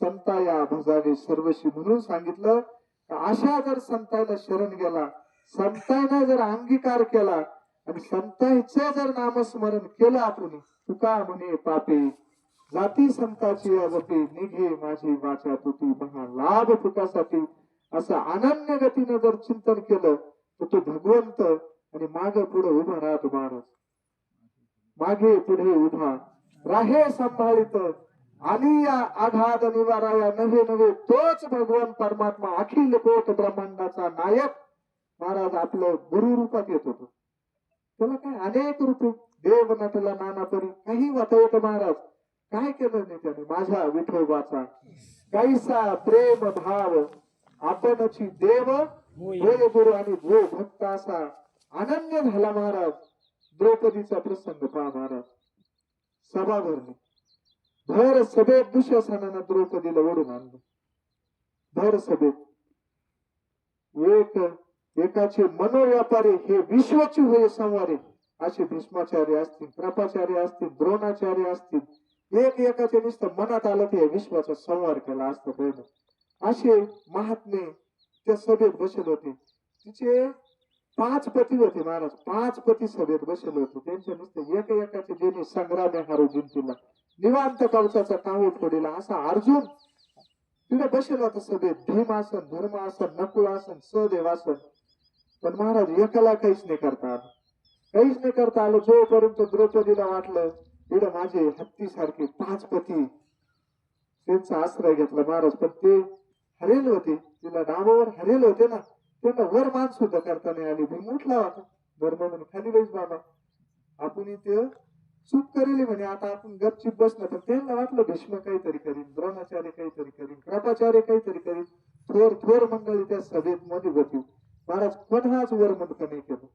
संता या भजावे सर्वशी. म्हणून सांगितलं अशा जर संतांना शरण गेला, संतांना जर अंगीकार केला आणि संतांचं जर नामस्मरण केलं आपण, तुका म्हणे पापे जाती संताची अजपे निघे माझी वाचा तुती महा लाभ तुकासाठी. असं अनन्य गतीनं जर चिंतन केलं तर तो भगवंत आणि मागे पुढे उभा राहतो महाराज. मागे पुढे उभा राहे सांभाळित आणि या आघात निवाराया नव्हे नव्हे तोच भगवान परमात्मा अखिल कोट ब्रह्मांडाचा नायक महाराज आपलं गुरु रूपात येत होतो. त्याला काय अनेक रूपे देव नटला नाना परी काही वाटवत महाराज. काय केलं नाही त्याने माझ्या विठोबाचा कैसा प्रेम भाव आपणची देव होय गुरु. आणि जो भक्त असा अनन्य झाला महाराज. द्रौपदीचा प्रसंग पहा महाराज. सभा भरली, भर सभेत दुःशासनानं द्रौपदीला ओढून आणलं. भर सभेत एकाचे मनोव्यापारी हे विश्वाची होय संवारे असे भीष्माचार्य असतील, कृपाचार्य असतील, द्रोणाचार्य असतील, एकाचे नुसतं मनात आलं ते विश्वाचा संवार केला असतं पहिलं. असे महात्मे त्या सभेत बसले होते. तिचे 5 पती होते महाराज, 5 पती सभेत बसले होते. त्यांच्या नुसतं एकाचे ज्यांनी संग्राम हारू जिंकला, निवांत कवचाचा टाळू फोडीला असा अर्जुन तिथे बसला होता सभेत. भीमासन, धर्मासन, नकुळासन, सहदेवासन. पण महाराज एकाला काहीच नाही करता आलं, काहीच नाही करता आलं. जोपर्यंत द्रौपदीला वाटलं इकडे माझे हत्ती सारखे 5 पती, त्यांचा आश्रय घेतला महाराज. पण ते हरेल होते, तिला नावावर हरेल होते ना, त्यांना वर मान सुद्धा करता नाही आली. भीम उठला होता, धर्म म्हणून खाली बैस बाबा, आपण इथे चूक करेली म्हणे, आता आपण गपचीप बसलं. पण त्यांना वाटलं भीष्म काहीतरी करीन, द्रोणाचार्य काहीतरी करीन, कृपाचार्य काहीतरी करीन. थोर मंडळी त्या सभेत मध्ये होती महाराज. कोणाच वर मुंडकं नाही केलं,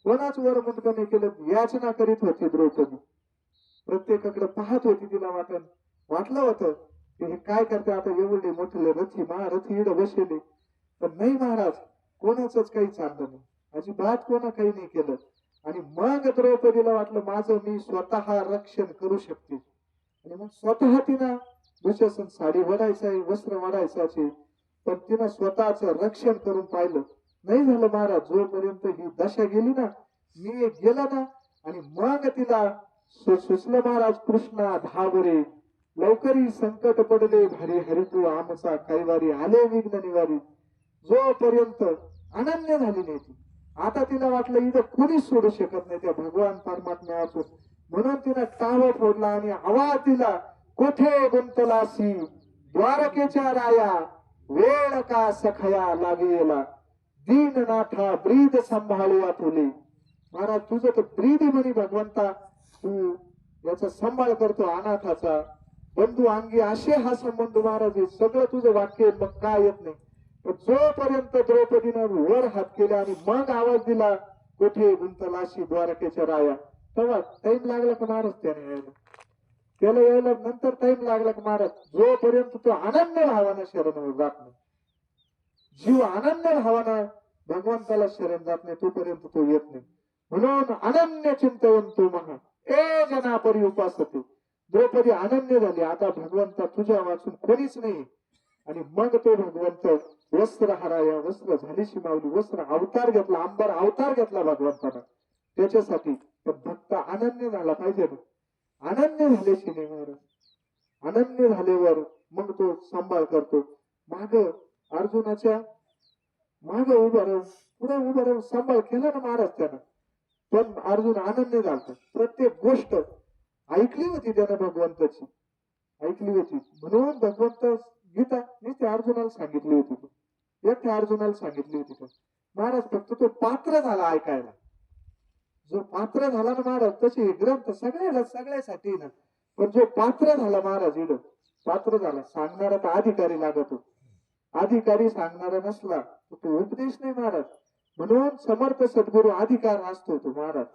कोणाच वर मुंडकं नाही केलं. याचना करीत होती द्रौपदी, प्रत्येकाकडे पाहत होती. तिला वाटलं होतं की हे काय करते आता, एवढे मोठे रथी महारथी इड बसले. पण नाही महाराज, कोणाच काही चाललं नाही, अजिबात कोणा काही नाही केलं. आणि मग द्रौपदीला वाटलं माझं मी स्वतः रक्षण करू शकते. आणि मग स्वतः तिनं दुःशासन साडी वडायचं, वस्त्र वडायचे, पण तिनं स्वतःच रक्षण करून पाहिलं. नाही झालं महाराज. जोपर्यंत ही दशा गेली ना, मी गेला ना आणि मग तिला सुचलं महाराज कृष्णा धावरे लवकरी संकट पडले भारी हरी तू आमचा कैवारी आले विघ्न निवारी. जोपर्यंत अनन्य झाली नाही ती, आता तिला वाटलं इथं कोणीच सोडू शकत नाही त्या भगवान परमात्म्यापासून, म्हणून तिनं टाळ फोडला आणि आवाज दिला, कोठे गुंतलासी द्वारकेच्या राया वेळ का सखया लागेला दीननाथा ब्रीद सांभाळूया तुले. महाराज तुझं तर ब्रीद म्हणे भगवंता, तू याचा सांभाळ करतो अनाथाचा बंधू अंगी असे हा संबंध. महाराज सगळं तुझं वाक्य मग काय येत नाही. पण जोपर्यंत द्रौपदीनं वर हात केला आणि मग आवाज दिला, कोठे गुंतलाशी द्वारकेच्या राया, तेव्हा टाइम लागला का महाराज त्याने यायला, त्याला यायला नंतर टाइम लागला का महाराज. जोपर्यंत तो अनन्य भावानं शरण जात नाही, जीव अनन्य भावानं भगवंताला शरण जात नाही, तोपर्यंत तो येत नाही. म्हणून अनन्य चिंतवन तो महा ए जना परी उपासते. द्रौपदी अनन्य झाली, आता भगवंता तुझ्या वाचून कोणीच नाही. आणि मग तो भगवंत वस्त्र हराया वस्त्र झालीशी मावली, वस्त्र अवतार घेतला, अंबर अवतार घेतला भगवंतानं त्याच्यासाठी. तर भक्त अनन्य झाला पाहिजे ना, अनन्य झाल्याशी नाही महाराज. अनन्य झाल्यावर मग तो सांभाळ करतो. माग अर्जुनाच्या माग उभं राहून पुढे उभं राहून सांभाळ केला ना महाराज त्यानं. पण अर्जुन अनन्य झाला, प्रत्येक गोष्ट ऐकली होती त्यानं भगवंताची, ऐकली होती. म्हणून भगवंत गीता नुसते अर्जुनाला सांगितली होती, एकट्या अर्जुनाला सांगितली होती. महाराज फक्त तो पात्र झाला ऐकायला. जो पात्र झाला ना महाराज, तसे ग्रंथ सगळ्यासाठी ना, पण जो पात्र झाला महाराज इड पात्र झाला, सांगणारा तर अधिकारी लागतो. अधिकारी सांगणारा नसला तो उपदेश नाही महाराज. म्हणून समर्थ सद्गुरू अधिकार असतो तो महाराज,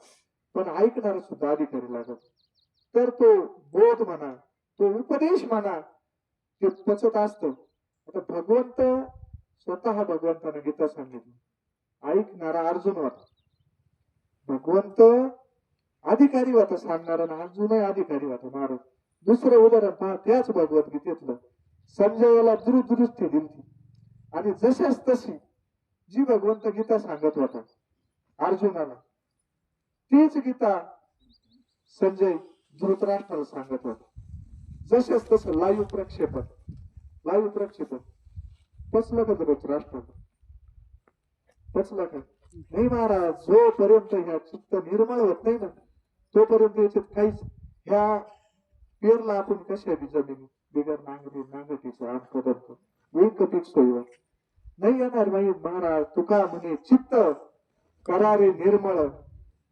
पण ऐकणारा सुद्धा अधिकारी लागतो. तर तो बोध म्हणा, तो उपदेश म्हणा, ते पचत असत. आता भगवंत स्वतः भगवंताने गीता सांगितली, ऐकणारा अर्जुन होता, भगवंत अधिकारी होता सांगणारा, अर्जुन अधिकारी होता महाराज. दुसरं उदाहरण पहा, त्याच भगवद्गीतेतलं संजयाला दुरुस्ती दिली आणि जशाच तशी जी भगवंत गीता सांगत होता अर्जुनाला, तीच गीता संजय धृतराष्ट्राला सांगत होता. जशाच तसं लाईव्ह प्रक्षेपण पचलं का धृतराष्ट्राला, पचलं का नाही महाराज. जोपर्यंत ह्या चित्त निर्मळ होत नाही ना, तोपर्यंत याच्यात काहीच, ह्या पेरला आपण कशा बी जमिनी बिगर नांगटीचं आम पदार्थ एक पीक सोयीवर नाही येणार बाई महाराज. तुका म्हणे चित्त करारे निर्मळ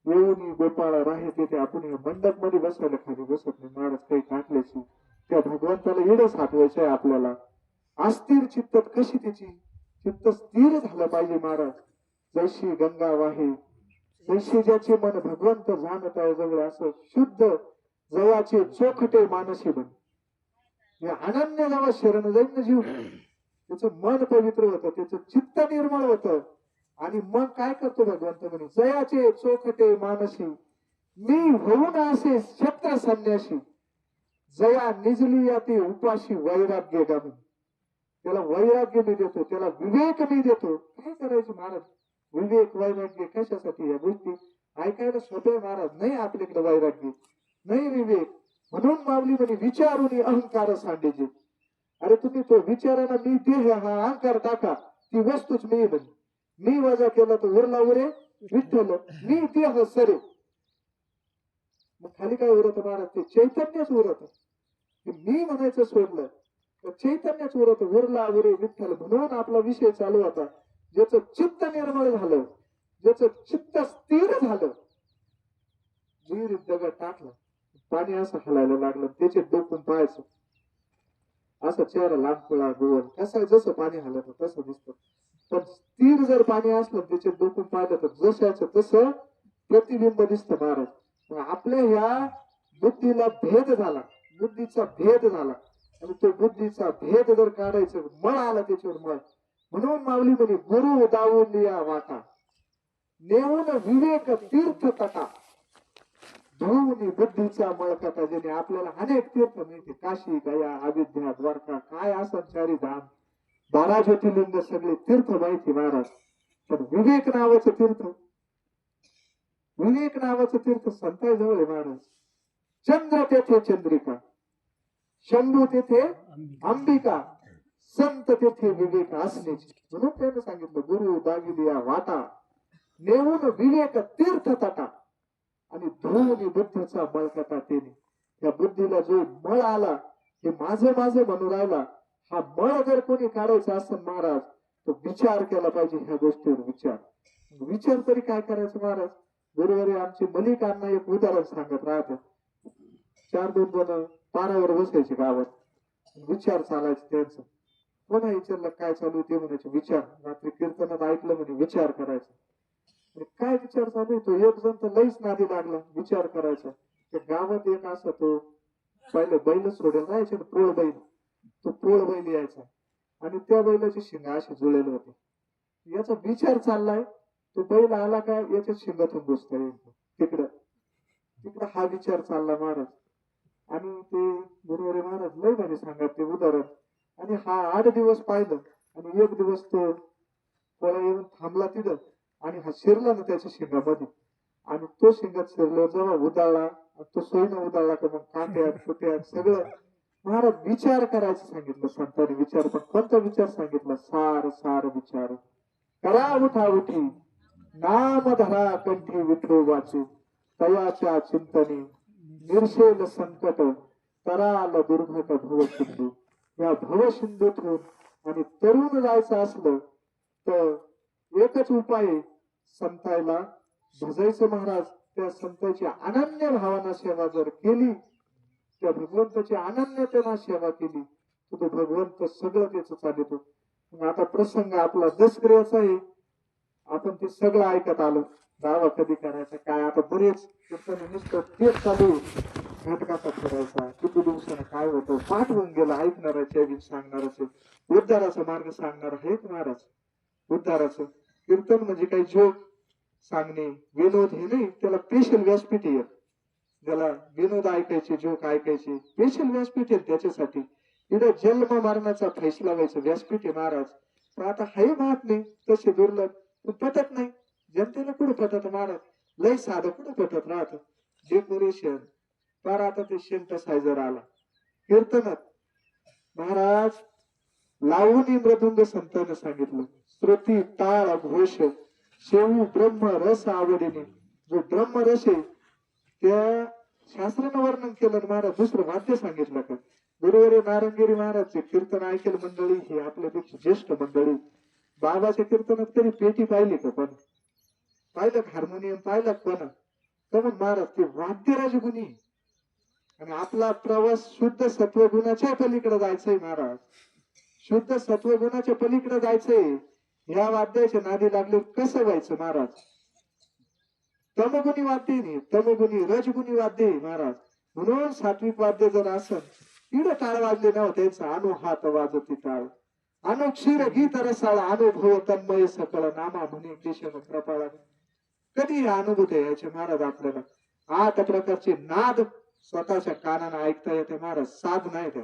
येऊनी गोपाळ राहे तेथे. आपण मंडप मध्ये बसायला खाली बसत नाही महाराज, काही टाकल्याची त्या भगवंताला येडच हातवायचं आहे आपल्याला. अस्थिर चित्त कशी त्याची चित्त स्थिर झालं पाहिजे महाराज. जैशी गंगा वाहे जैसे ज्याचे मन भगवंत जाणत आहे जवळ, असं शुद्ध जवाचे चोखटे मानसी बन. अनन्य जेव्हा शरण जाईल ना जीव, त्याचं मन पवित्र होतं, त्याचं चित्त निर्मळ होतं. आणि मग काय करतो भगवंत म्हणे, जयाचे चोखटे मानसी मी होऊन असे क्षत्र संन्यासी. जया निजली या ते उपाशी वैराग्य गामी. त्याला वैराग्य मी देतो, त्याला विवेक मी देतो. काय करायचं महाराज, विवेक वैराग्य कशासाठी? या गोष्टी ऐकायला सोपे महाराज. नाही आपल्याकडे वैराग्य, नाही विवेक. म्हणून माऊली म्हणे विचारून अहंकार सांडेजे. अरे तुम्ही तो विचाराना मी देह हा अहंकार टाका, ती वस्तूच मी म्हणे. मी वजा केला तर उरला उरे विठ्ठल, मी देह सरे. मग खाली काय उरत महाराज? ते चैतन्यच उरत. मी म्हणायचं सोडलं तर चैतन्यच उरत, उरला उरे विठ्ठल. म्हणून आपला विषय चालू होता, ज्याचं चित्त निर्मळ झालं, ज्याचं चित्त स्थिर झालं, जीर दगड टाकलं, पाणी असं हलायला लागलं, त्याचे डोकून पाहायचं, असं चेहरा लांबकुळा गोल कसं जसं पाणी हलत तसं दिसतं. पण स्थिर जर पाणी असलं त्याचे डोकून पाहिलं तर जशाचं तसं प्रतिबिंब दिसतं महाराज. आपल्या ह्या बुद्धीला भेद झाला, बुद्धीचा भेद झाला, आणि तो बुद्धीचा भेद जर काढायचं, मळ आला त्याच्यावर मळ. म्हणून माऊली म्हणे गुरु दावून या वाटा नेऊन विवेक तीर्थ तटा. धुवून बुद्धीचा मळकटा. ज्याने आपल्याला अनेक तीर्थ मिळते, काशी गया अयोध्या द्वारका काय असं चारी धाम 12 ज्योतिर्लिंग सगळे तीर्थ माहिती महाराज. पण विवेक नावाचं तीर्थ, विवेक नावाचं तीर्थ संतांजवळ आहे महाराज. चंद्र तेथे चंद्रिका, शंभू तेथे अंबिका, संत तेथे विवेक असण्याची. म्हणून त्याने सांगितलं गुरु दागिलिया वाटा, नेऊन विवेक तीर्थ तटा, आणि धुवून बुद्धीचा बळकटा तेने. या बुद्धीला जो मळ आला, हे माझं माझं म्हणून राहिला, हा मळ जर कोणी काढायचा असेल महाराज, तो विचार केला पाहिजे. ह्या गोष्टीवर विचार तरी काय करायचं महाराज. गुरुवारी आमचे मलिक अण्णा एक उदाहरण सांगत राहतात. 4-2 जण पारावर बसायचे गावात, विचार चालायचे त्यांचं. कोणा विचारलं काय चालू ते म्हणायचे विचार. रात्री कीर्तनात ऐकलं म्हणे विचार करायचा. काय विचार चालू तो एक जण तर लईच नादी लागला विचार करायचा. त्या गावात एक असा तो पहिले बैल सोडेल राहायचे ना, पोळ बैल. तो पोळ बैल यायचा आणि त्या बैलाची शिंगा अशी जुळलेले होते. याचा विचार चाललाय, तो बैल आला का याच्या शिंगातून घुसता तिकडं तिकडं हा विचार चालला महाराज. आणि ते गुरुवारी महाराज लय भारी सांगत ते उदाहरण. आणि हा 8 दिवस पाहिलं आणि एक दिवस तो पोळा येऊन थांबला तिथं आणि हा शिरला ना त्याच्या शिंगामध्ये. आणि तो शिंगात शिरल्यावर जेव्हा उदाळला, तो सोयीनं उदाळला का मग काट्यात कुट्यात सगळं. महाराज विचार करायचं सांगितलं संतांनी. विचार पण कोणता विचार सांगितला? सार सार विचार करा उठा उठी, नाम धरा कंठी विठो वाचू, तयाच्या चिंतने निर्शेल संकट, तराल दुर्घट भवसिंधू. या भवसिंधूतून आणि तरुण जायचं असलं तर एकच उपाय, संतायला भजायचं महाराज. त्या संतांची अनन्य भावना सेवा जर केली, त्या भगवंताची अनन्यतेना सेवा केली, तर तो भगवंत सगळं त्याच चालतो. आता प्रसंग आपला दसक्रियाचा आहे, आपण ते सगळं ऐकत आलो. दावा कधी करायचा काय, आता बरेच नुसतं तेच चालू. घटकाचा फिरायचा किती दिवसानं काय होतं पाठ होऊन गेला. ऐकणाराच्या सांगणाराचे उद्धाराचा मार्ग सांगणार आहेत महाराज. उद्धाराचं कीर्तन म्हणजे काही जोक सांगणे विनोद हे नाही, त्याला स्पेशल व्यासपीठ आहे. ज्याला विनोद ऐकायचे जोक ऐकायचे स्पेशल व्यासपीठ आहे त्याच्यासाठी. इकडे जन्म मरणाचा फैसला व्हायचं व्यासपीठ आहे महाराज. पण आता हाही महात्मे तसे दुर्लभ पटत नाही. जनतेला कुठं पटत महाराज. लय साधं कुठं पटत राहत. डेकोरेशन फार. आता ते शेंटसायझर आला कीर्तनात महाराज. लावणी मृदुंग संतांनी सांगितलं, श्रुती ताळ घोष शेऊ ब्रह्म रस आवडीने. जो ब्रह्म रस आहे त्या शास्त्रानं वर्णन केलं महाराज. दुसरं वाद्य सांगितलं का? गुरुवारी नारंगिरी महाराजचे कीर्तन ऐकेल मंडळी ही आपल्यापेक्षा ज्येष्ठ मंडळी. बाबाच्या कीर्तनात तरी पेटी पाहिली का? पण पाहिलं हार्मोनियम पाहिलं पण तर महाराज ते वाद्यराज गुणी. आणि आपला प्रवास शुद्ध सत्वगुणाच्या पलीकडे जायचंय महाराज. शुद्ध सत्वगुणाच्या पलीकडे जायचंय. ह्या वाद्याच्या नादी लागले कसं व्हायचं महाराज? तमगुणी वाद्य नाही, तमगुणी रजगुणी वाद्य महाराज. म्हणून सात्विक वाद्य जर असल, इकडे टाळ वाजले ना त्यांचा अनु हात वाजती टाळ, अनु क्षीर गीत रसाळ, अनुभव तन्मय सकळ, नामा म्हणे केशव कृपाळा. कधी अनुभूत यायचे महाराज आपल्याला. 8 प्रकारचे नाद स्वतःच्या कानानं ऐकता येते महाराज. साधना आहे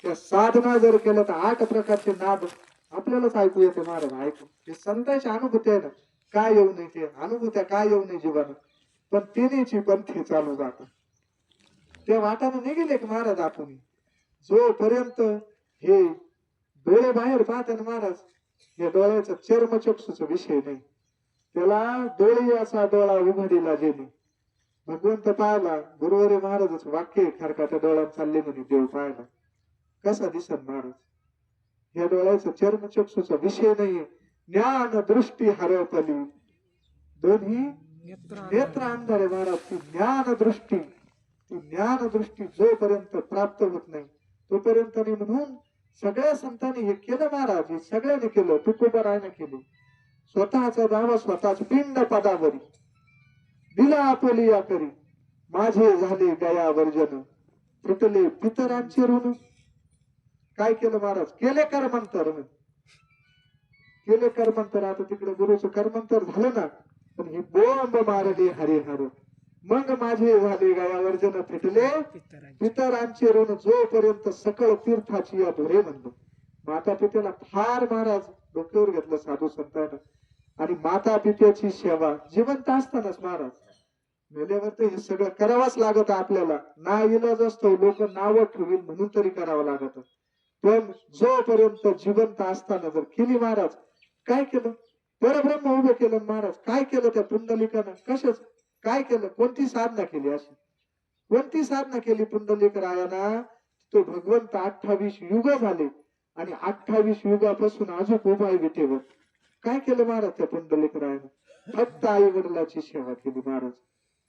त्या साधना जर केलं तर 8 प्रकारचे नाद आपल्यालाच ऐकू येते महाराज. ऐकू हे संतांची अनुभूती आहे ना. काय येऊ नये ते अनुभूत्या, काय येऊ नये जीवन, पण तिन्हीची पंथी चालू जात. त्या वाटानं निघेले महाराज आपण. जोपर्यंत हे डोळे बाहेर पाहतात महाराज, या डोळ्याचा चर्मचक्षुचा विषय नाही. त्याला डोळे असा डोळा उघडीला जेणे भगवंत पाहिला. गुरुवारी महाराजाचं वाक्य खरकाच्या डोळ्यात चालले म्हणे देव पाहायला. कसा दिसत महाराज? या डोळ्याचा चर्मचक्षुचा विषय नाहीये. ज्ञान दृष्टी हरपली, दोन्ही नेत्र अंधारे महाराज. ती ज्ञान दृष्टी जोपर्यंत प्राप्त होत नाही तोपर्यंत नाही. म्हणून सगळ्या संतांनी हे केलं महाराज. हे सगळ्यांनी केलं. तुकोबारायनं केलं. स्वतःचा दावा स्वतःच पिंड पदावरी दिला आपोली या करी, माझे झाले गया वर्जन, फुटले पितरांचे ऋण. काय केलं महाराज? केले कर्मांतर. केले कर्मांतर. आता तिकडे गुरुचं कर्मांतर झालं ना, पण ही बोंब मारली हरिहर, मग माझे झाले गया वर्जन, फिटले पितरांचे ऋण. जोपर्यंत सकळ तीर्थाची या धुरे म्हणतो. माता पित्याला फार महाराज डोक्यावर घेतलं साधू संतांना. आणि माता पित्याची सेवा जिवंत असतानाच महाराज. मेल्यावर तर हे सगळं करावंच लागत आपल्याला. ना इलाज असतो, लोक नावं ठेवील म्हणून तरी करावं लागत. पण जोपर्यंत जिवंत असताना जर केली महाराज. काय केलं? परब्रह्म उभे केलं महाराज. काय केलं त्या पुंडलिकानं? कशाच काय केलं? कोणती साधना केली? अशी कोणती साधना केली पुंडलिक रायाना? तो भगवंत 28 युग झाले आणि 28 युगापासून अजून उभा आहे विटेवर. काय केलं महाराज त्या पुंडलिक रायानं? फक्त आई वडिलाची सेवा केली महाराज.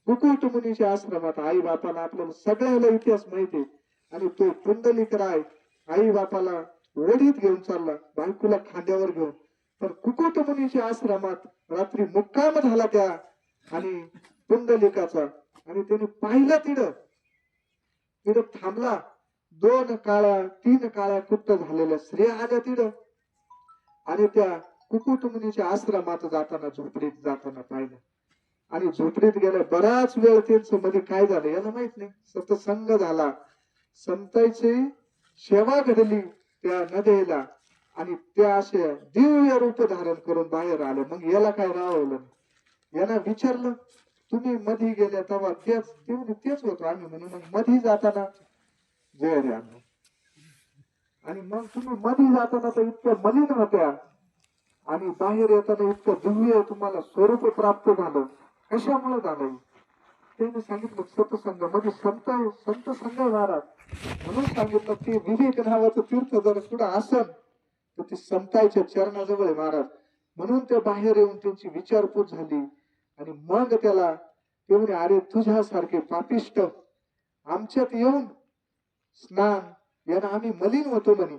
कुकुट मुनीच्या आश्रमात आई बापाला, आपल्याला सगळ्याला इतिहास माहिती. आणि तो पुंडलिक राय आई बापाला ओढीत घेऊन चालला, बायकोला खांद्यावर घेऊन. पण कुकुट मुनीच्या आश्रमात रात्री मुक्काम झाला त्या आणि पुंडलिकाचा. आणि त्याने पाहिलं तिथं तिथं थांबला. 2 काळ्या 3 काळ्या कुट्ट झालेल्या स्त्रिया आल्या तिथं. आणि त्या कुकुट मुनीच्या आश्रमात जाताना, झोपडीत जाताना पाहिलं. आणि झोपडीत गेल्या बराच वेळ त्यांचं मध्ये काय झालं याला माहित नाही. सत्संग झाला, संतांची सेवा घडली त्या नदीला. आणि त्या असे दिव्य रूप धारण करून बाहेर आले. मग याला काय राहवलं? यांना विचारलं, तुम्ही मधी गेल्या तेव्हा तेच होतो आम्ही. म्हणून मग मधी जाताना जय रे आम्ही. आणि मग तुम्ही मधी जाताना तर इतक्या मलिन होत्या आणि बाहेर येताना इतकं दिव्य तुम्हाला स्वरूप प्राप्त झालं. कशामुळे झालं? त्याने सांगितलं, सत्संगामध्ये संत संघ महाराज. म्हणून सांगितलं की विवेक नावाचं तीर्थ जर कुठं असन तर ते संतांच्या चरणाजवळ आहे महाराज. म्हणून ते बाहेर येऊन त्यांची विचारपूस झाली. आणि मग त्याला ते म्हणे, अरे तुझ्यासारखे पापिष्ट आमच्यात येऊन स्नान यानं आम्ही मलिन होतो म्हणे.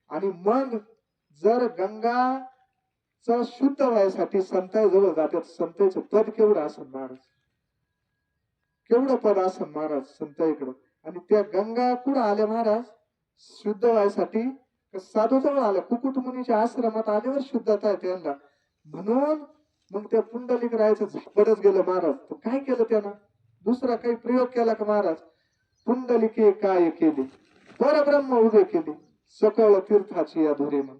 आणि मग जर गंगाचा शुद्ध व्हायसाठी संतांजवळ जातात, संतांचं पद केवढं असेल महाराज? केवढं पद असेल महाराज संतांकडं? आणि त्या गंगा कुठं आल्या महाराज शुद्ध व्हायसाठी? साधूजवळ आल्या. कुकुट मुनीच्या आश्रमात आल्यावर शुद्धता आहे त्यांना. म्हणून मग त्या पुंडलिक रायाचं झापडच गेलं महाराज. तर काय केलं त्यानं? दुसरा काही प्रयोग केला का महाराज? पुंडलिके काय केले? परब्रह्म उभे केले, सकळ तीर्थाची अधुरे म्हणून.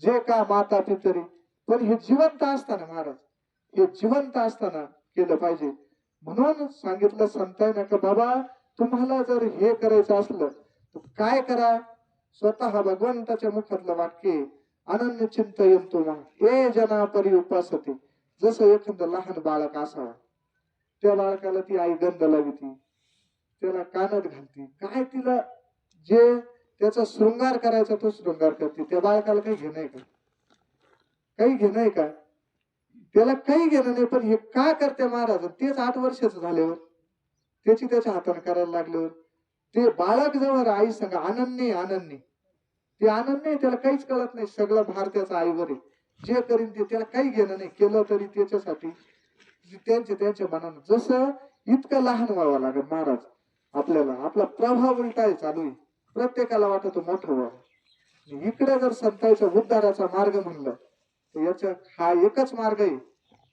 जे का माता पितरी. पण हे जिवंत असताना महाराज, हे जिवंत असताना केलं पाहिजे. म्हणून सांगितलं संतांना का बाबा तुम्हाला जर हे करायचं असलं तर काय करा? स्वतः भगवंताच्या मुखातलं वाक्य अनन्य चिंतयंतो हे जना परी उपासते. जसं एखादं लहान बाळक असावं, त्या बाळकाला ती आई गंध लावती, त्याला कानात घालती, काय तिला जे त्याचा शृंगार करायचा तो शृंगार करते. त्या बाळकाला काही घेणं आहे का? काही घेणं आहे का? त्याला काही घेणं नाही. पण हे का करते महाराज? तेच 8 वर्षाचं झाल्यावर, त्याची त्याच्या हाताने करायला लागल्यावर ते बाळक जवळ आई सांगा अनन्य ते अनन्य, त्याला काहीच कळत नाही. सगळं भार त्याचा आईवर आहे. जे करीन ते त्याला काही घेणं नाही. केलं तरी त्याच्यासाठी त्यांच्या मनानं जसं इतकं लहान व्हावं लागेल महाराज आपल्याला. आपला प्रभाव उलटा आहे चालू आहे. प्रत्येकाला वाटत मोठं व्हावं. इकडे जर संतांचा उद्धाराचा मार्ग म्हणलं तर याच्या हा एकच मार्ग आहे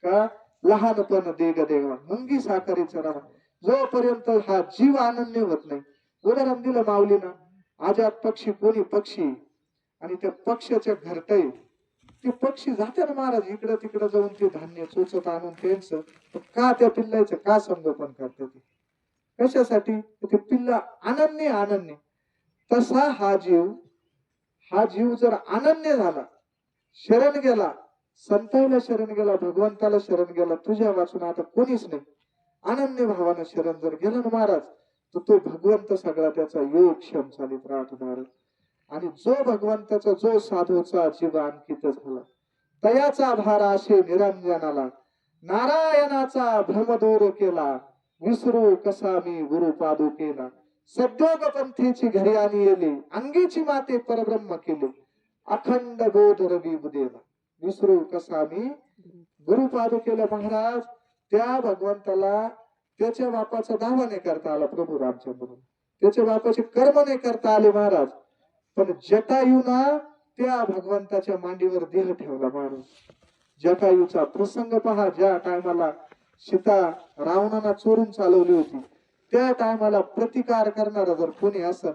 का? लहानपण देग देवा मुंगी साखरेचा राहा. जोपर्यंत हा जीव अनन्य होत नाही. उदाहरण दिलं माऊलीनं, आजात पक्षी कोणी पक्षी आणि त्या पक्ष्याच्या घरटय ते पक्षी जाते ना महाराज इकडं तिकडं जाऊन ते धान्य चोचत आणून त्यांचं का त्या पिल्लाचं का संगोपन करते? ते कशासाठी? ते पिल्ला अनन्य. तसा हा जीव जर अनन्य झाला, शरण गेला, संतांना शरण गेला, भगवंताला शरण गेला, तुझ्या वाचून आता कोणीच नाही, अनन्य भावानं शरण जर गेला ना महाराज तर तो भगवंत सगळा त्याचा योग क्षम चालित राहतो महाराज. आणि जो भगवंताचा जो साधूचा जीव अंकित झाला तयाचा भार असे निरंजनाला नारायणाचा भ्रम दूर केला. विसरू कसा मी गुरु पादू केला. सद्योग पंथीची घरी आणि येले अंगीची माते परब्रह्म केले. अखंड बोध रवी बुदेला. विसरू कसा मी गुरु पादू केला महाराज. त्या भगवंताला त्याच्या बापाचा दावा नाही करता आला प्रभू रामचंद्र, त्याच्या बापाचे कर्म नाही करता आले महाराज. पण जटायूना त्या भगवंताच्या मांडीवर देह ठेवला महाराज. जटायूचा प्रसंग पहा. ज्या टायमाला सीता रावणाला चोरून चालवली होती त्या टायमाला प्रतिकार करणारा जर कोणी असेल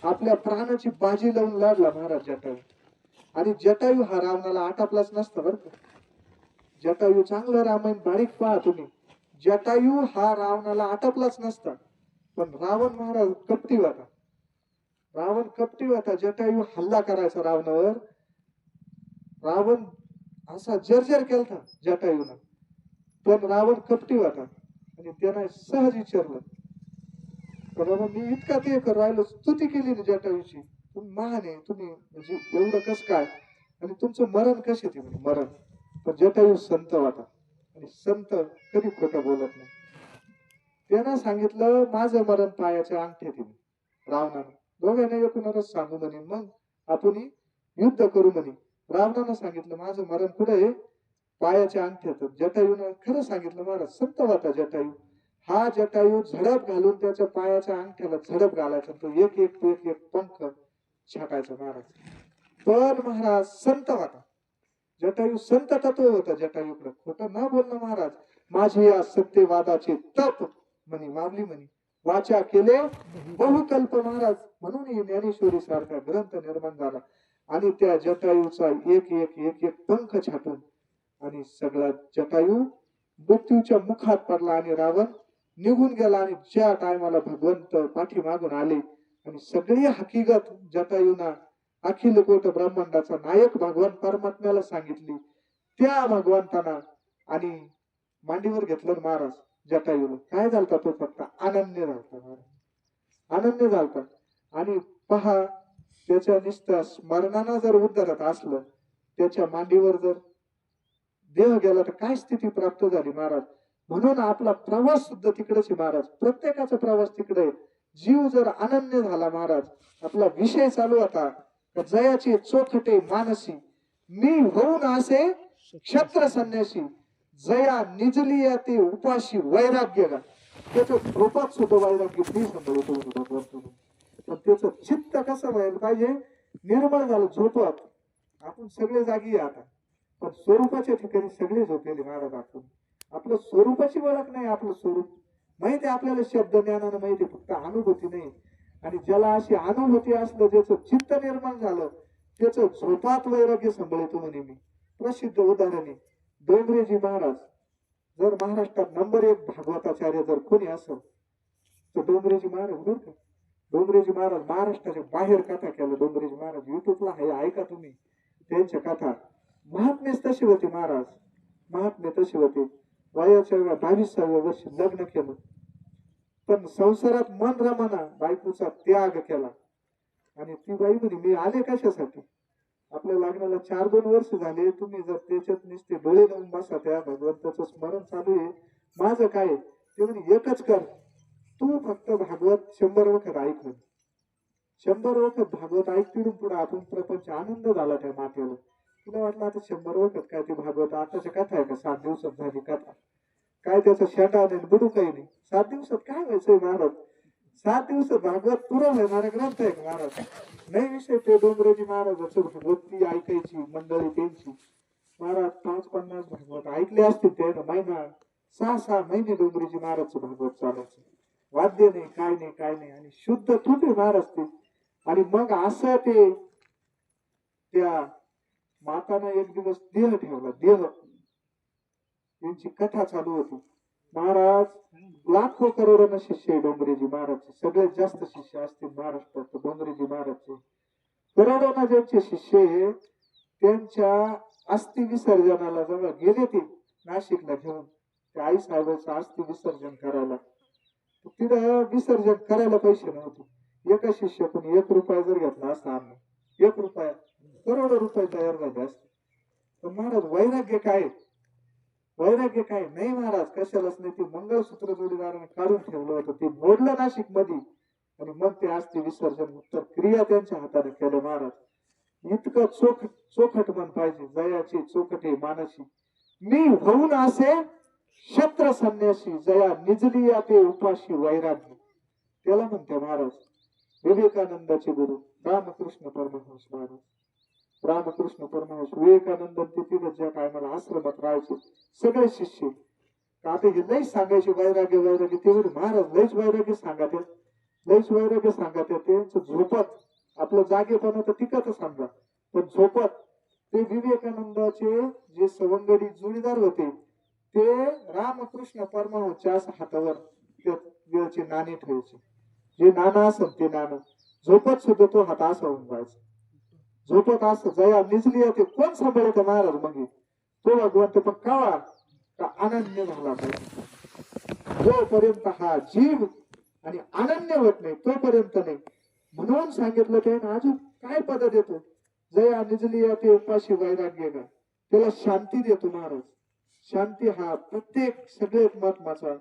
आपल्या प्राणाची बाजी लावून लढला महाराज जटायू. आणि जटायू हा रावणाला आटापलाच नसतं बरं का. जटायू चांगलं रामायण बारीक पहा तुम्ही. जटायू हा रावणाला आटपलाच नसता, पण रावण महाराज कपटी होता. रावण कपटी होता. जटायू हल्ला करायचा रावणावर. रावण असा जर्जर केलता जटायूला, पण रावण कपटी होता आणि त्यानं सहज विचारलं, बाबा मी इतका ते कर राहिलो, स्तुती केली ना जटायूची, तुम्ही महान आहे, तुम्ही म्हणजे एवढं कस काय, आणि तुमचं मरण कसे ते म्हणजे मरण. पण जटायू संत होता आणि संत कधी खोटं बोलत नाही. त्यानं सांगितलं माझं मरण पायाच्या अंगठ्यात आहे. रावणानं दोघांना एकूणच सांगू म्हणे, मग आपण युद्ध करू म्हणे. रावणानं सांगितलं माझं मरण कुठे आहे, पायाच्या अंगठ्यात. जटायूनं खरं सांगितलं महाराज, संत होता जटायू. हा जटायू झडप घालून त्याच्या पायाच्या अंगठ्याला झडप घालायचा, तो एक एक एक एक पंख छाटायचा महाराज. पण महाराज संत होता जटायू, संत तत्व होता जटायूकडे. खोटं न बोलणं महाराज. माझे या सत्यवादाचे तप म्हणे मावली म्हणे, वाचा केले बहुकल्प महाराज. म्हणून ज्ञानेश्वरी सारखा ग्रंथ निर्माण झाला. आणि त्या जटायूचा एक एक एक एक पंख छाटून आणि सगळा जटायू मृत्यूच्या मुखात पडला आणि रावण निघून गेला. आणि ज्या टायमाला भगवंत पाठीमागून आले आणि सगळी हकीकत जटायूना अखिल कोट ब्रह्मांडाचा नायक भगवान परमात्म्याला सांगितली, त्या भगवंताना आणि मांडीवर घेतलं महाराज जटायूला. काय झालता तो फक्त अनन्य झालता महाराज, अनन्य झालता. आणि पहा त्याच्या नुसत्या स्मरणानं जर उद्धरत असलं, त्याच्या मांडीवर जर देह गेला तर काय स्थिती प्राप्त झाली महाराज. म्हणून आपला प्रवास सुद्धा तिकडेच महाराज, प्रत्येकाचा प्रवास तिकडे. जीव जर अनन्य झाला महाराज, आपला विषय चालू होता जयाचे चोखटे मानसी, मी होऊन असे क्षत्र संन्यासी, जया निजली ते उपाशी वैराग्य का. त्याच्या झोपात सुद्धा वैराग्य फ्री संभवतो. पण त्याचं चित्त कसं व्हायला पाहिजे, निर्मळ झालं झोपत. आपण सगळे जागी आता, पण स्वरूपाच्या ठिकाणी सगळे झोपलेले महाराज. आपण आपलं स्वरूपाची ओळख नाही. आपलं स्वरूप माहिती आपल्याला, शब्द ज्ञानानं माहिती, फक्त अनुभूती नाही. आणि ज्याला अशी अनुभूती असलं, ज्याचं चित्त निर्माण झालं, त्याचं झोपात वैराग्य संभळतो म्हणे मी. प्रसिद्ध उदाहरण आहे डोंगरेजी महाराज. जर महाराष्ट्रात नंबर 1 भागवताचार्य जर कोणी असेल तर डोंगरेजी महाराज बरं का. डोंगरेजी महाराज महाराष्ट्राच्या बाहेर कथा केल्या. डोंगरेजी महाराज युट्यूबला आहे, ऐका तुम्ही त्यांच्या कथा. महात्मेच तशी होती महाराज, महात्मे तशी होते. वयाच्या 22व्या वर्षी लग्न केलं, पण संसारात मन रमाना, बायकोचा त्याग केला. आणि ती बाई म्हणे मी आले कशासाठी, आपल्या लग्नाला 4-2 वर्ष झाले, तुम्ही जर त्याच्यात नुसते डोळे लावून बसा, त्या भगवंताचं स्मरण चालू आहे, माझं काय. ते म्हणे एकच कर, तू फक्त भागवत 100 वखत ऐक. 100 वखत भागवत ऐक, तिथून पुढे आपण प्रपंच. आनंद झाला त्या मातेला. तुला वाटलं आता 100 वखत काय ते भागवत, आताच्या कथा आहे का, 7 दिवसात झाली कथा, काय त्याचा शेंडा नाही बुडू काही नाही. 7 दिवसात काय व्हायचंय महाराज, 7 दिवसात भागवत पुरं येणारा ग्रंथ आहे का महाराज. नाही विषय ते डोंगरेजी महाराजाचं भागवत ती ऐकायची मंडळी त्यांची. महाराज 5-50 भागवत ऐकले असतील त्यानं. महिना 6-6 महिने डोंगरेजी महाराजचं भागवत चालायचं. वाद्य नाही, काय नाही, काय नाही. आणि शुद्ध तुटे महाराज ते. आणि मग असं ते त्या मातानं एक दिवस देह ठेवला. देह त्यांची कथा चालू होती. महाराज लाखो करोडोना शिष्य आहे डोंगरेजी महाराजचे. सगळ्यात जास्त शिष्य असतील महाराष्ट्रात डोंगरेजी महाराजचे. करोडोना ज्यांचे शिष्य आहे, त्यांच्या अस्थि विसर्जनाला जेव्हा गेले ते नाशिकला घेऊन त्या आई साहेबांचं अस्थि विसर्जन करायला, तिथं विसर्जन करायला पैसे नव्हते. एका शिष्याकडून 1 रुपया जर घेतला असता, अन्न 1 रुपया, करोडो रुपये तयार झाले असते. पण महाराज वैराग्य काय, वैराग्य काय नाही महाराज, कशालाच नाही. ते मंगळसूत्र जोडीदाराने काढून ठेवलं होतं, ते मोडलं नाशिक मध्ये. आणि मग ते अस्थि विसर्जन उत्तर क्रिया त्यांच्या हाताने केलं महाराज. इतकं चोखट मन पाहिजे. जयाची चोखटे मानसी, मी होऊन असे क्षत्र संन्यासी, जया निजली ते उपाशी वैराग्य. त्याला म्हणते महाराज विवेकानंदाचे गुरु रामकृष्ण परमहंस महाराज. रामकृष्ण परमहंस विवेकानंद तिथे ज्या टायमाला आश्रमात राहायचे सगळे शिष्य. आता हे लईच सांगायचे वैराग्य वैराग्य. ते महाराज लईच वैराग्य सांगत, लईच वैराग्य सांगत. त्यांचं झोपत आपलं जागेपणा तर टिकत समजा, पण झोपत ते विवेकानंदाचे जे सवंगडी जोडीदार होते ते रामकृष्ण परमहंसच्या हातावर त्या वेळचे नाणे ठेवायचे. जे नाणं असत ते नाणं झोपत सुद्धा तो हात असा होऊन जायचा. झोपत असं जया निजली होते कोण सांभाळत महाराज मग तो भगवंत पण कावा का अनन्य झाला पाहिजे. जोपर्यंत हा जीव आणि अनन्य होत नाही तोपर्यंत नाही. म्हणून सांगितलं त्याने अजून काय पद देतो. जया निजली ते उपाशी वैराग्य का त्याला शांती देतो महाराज. शांती हा प्रत्येक सगळ्यात महत्वाचा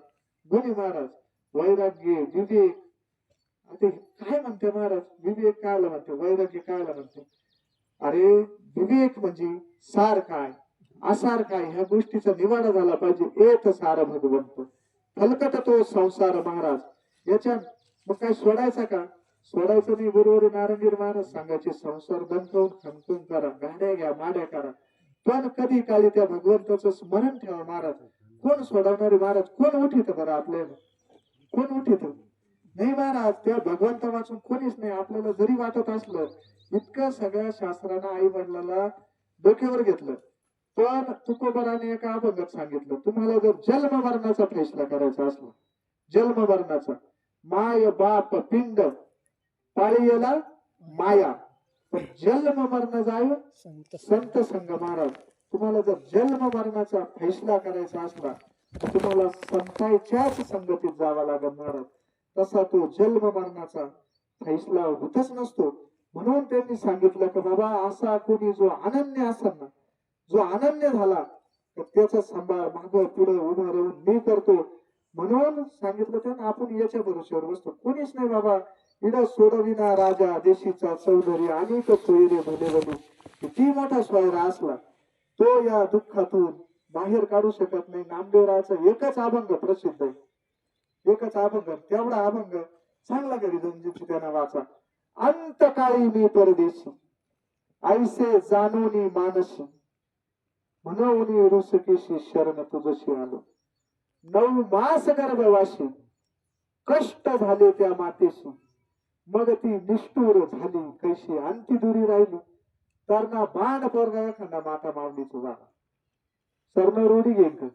गुण महाराज. वैराग्य विवेक आता काय म्हणते महाराज. विवेक कायला म्हणते वैराग्य कायला म्हणते. अरे विवेक म्हणजे सार काय आसार काय ह्या गोष्टीचा निवाडा झाला पाहिजे. एक सार भगवंत फलकट तो संसार महाराज. याच्या मग काय सोडायचा का. सोडायचं नाही. बरोबर नारंगीर महाराज सांगायचे संसार दणकवून खणकून करा गाड्या घ्या माड्या करा पण कधी काळी त्या भगवंताचं स्मरण ठेवा महाराज. कोण सोडवणारे महाराज. कोण उठित बरं आपल्याला. कोण उठित नाही महाराज. त्या भगवंता वाचून कोणीच नाही. आपल्याला जरी वाटत असलं इतकं सगळ्या शास्त्रांना आई वडिलांना डोक्यावर घेतलं पण तुकोबराने एका अभंगात सांगितलं तुम्हाला जर जन्म मरणाचा फैसला करायचा असला जन्म मरणाचा माय बाप पिंड पाळीला माया पण जन्म मरण जाय संत संग महाराज. तुम्हाला जर जन्म मरणाचा फैसला करायचा असला तर तुम्हाला संतांच्याच संगतीत जावा लागेल महाराज. तसा तो जन्म मरणाचा फैसला होतच नसतो. म्हणून त्यांनी सांगितलं की बाबा असा कोणी जो अनन्य असेल ना जो अनन्य झाला तर त्याचा सांभाळ मागं पुढे उभं राहून मी करतो. म्हणून सांगितलं त्यांना आपण याच्या भरोश्यावर बसतो. कोणीच नाही बाबा. इडा सोडविना राजा देशीचा चौधरी अनेक सोयरे भले भले. किती मोठा सोयरा असला तो या दुःखातून बाहेर काढू शकत नाही. नामदेवराचा एकच अभंग प्रसिद्ध आहे. एकच अभंग तेवढा अभंग चांगला घरी दोन त्यांना वाचा. अंतकाळी मी परदेशी ऐसे जाणूनी मानसी म्हणून रुसकेशी शरण तुझशी आलो. 9 मास गर्भवाशी कष्ट झाले त्या मातेशी मग ती निष्ठूर झाली कैशी अंती दुरी राहिली. तरणा बाण पोरगा एखादा माता माऊलीची वागा सर्ण रोडी घेईन का.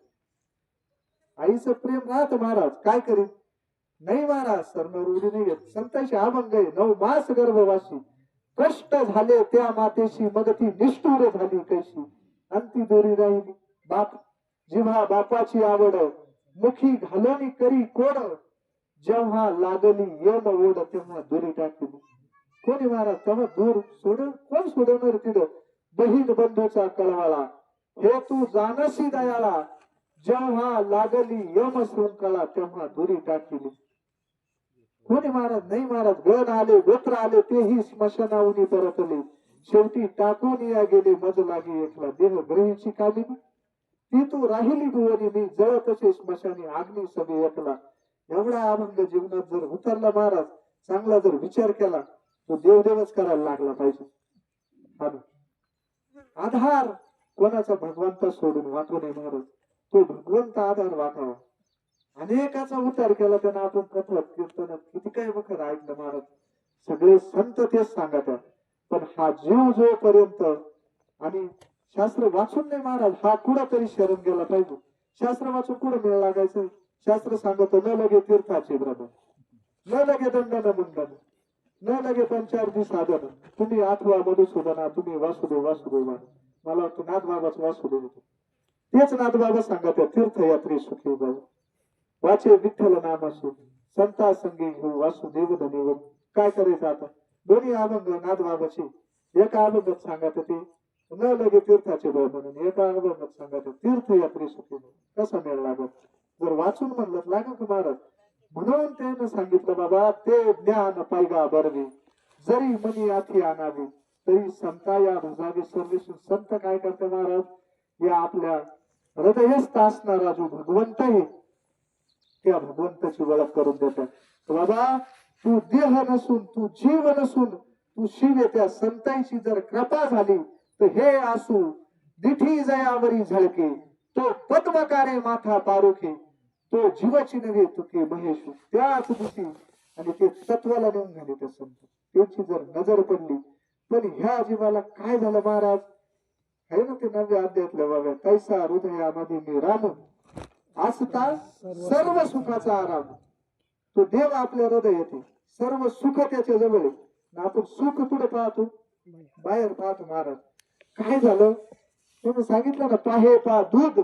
आईचं प्रेम राहत महाराज काय करीत नाही महाराज. सर्ण रोडी नाही घेत. संतांशी अभंग आहे. 9 मास गर्भवाशी कष्ट झाले त्या मातेशी मग ती निष्ठूर झाली कैशी अंती दोरी राहिली. बाप जेव्हा बापाची आवड मुखी घालोनी करी कोड जेव्हा लागली यम ओढ तेव्हा दुरी टाकली. कोणी महाराज तेव्हा दूर सोड कोण सोडवणार तिथं. बहीण बंधूचा कळवाला हे तू जानसी दयाला जेव्हा लागली यम शृंखला तेव्हा दुरी टाकली. कोणी महाराज नाही महाराज. गण आले गोत्र आले तेही स्मशानाहून परतले शेवटी टाकून या गेले मज लागे एकला देह ग्रहीची कामिनी ती तू राहिली भुवनी मी जळ तसे स्मशानी अग्नी सभे एकला. एवढा अभंग जीवनात जर उतरला महाराज चांगला जर विचार केला तो देवदेवच करायला लागला पाहिजे. आधार कोणाचा भगवंत सोडून वाटू नये महाराज. तो भगवंत आधार वाटावा. अनेकाचा उतार केला त्यांना आपण कथत कीर्तनात किती काय वखर ऐकलं महाराज. सगळे संत तेच सांगत पण हा जीव जोपर्यंत आणि शास्त्र वाचून नाही महाराज हा कुठं शरण गेला पाहिजे. शास्त्र वाचून कुठं मेळ लागायचं. शास्त्र सांगतो न लगे तीर्थाचे ब्रह्म न लगे दंडन मुंडन न लगे पंचार्थी साधन तुम्ही आठवा मधुसूदना तुम्ही वासुदेव वासुदेव मला वाटतं नाथबाबाच वासुदेव होतो. तेच नाथबाबा सांगत तीर्थयात्री सुखी जाऊ वाचे विठ्ठल नामाशी संता संगी घेऊ वासुदेव धनेव. काय करायचं आता. दोन्ही अभंग नाथबाबाची एका अभंगात सांगत ते न लगे तीर्थाचे भाव म्हणून एका अभंगात सांगत तीर्थयात्री सुखी कसा मेळ लागत. जर वाचून म्हणलं लागेल का महाराज. म्हणून त्यानं सांगितलं बाबा ते ज्ञान पायगा बरवे जरी मनी आठी आणावे तरी संता या रुजावे सर्वेश. संत काय करते महाराज या आपल्या हृदयस्थ असणारा जो भगवंत आहे त्या भगवंताची ओळख करून देतात. बाबा तू देह नसून तू जीव नसून तू शिव त्या संतांची जर कृपा झाली तर हे आसू दिठी जयावरी झळके तो पद्मकारे माथा पारोखे तो जीवाची नव्हे तुके महेश त्याच दिवशी आणि ते तत्वाला नेऊन झाले त्या संत त्यांची जर नजर पडली पण ह्या जीवाला काय झालं महाराज. आहे ना ते 9व्या अध्यायातल्या बाबा, तैसा हृदयामध्ये मी राम असता सर्व सुखाचा आराम. तो देव आपल्या हृदय येते, सर्व सुख त्याच्या जवळ आहे. आपण सुख कुठे पाहतो? बाहेर पाहतो. महाराज काय झालं त्याने सांगितलं ना, पाहे पा दूध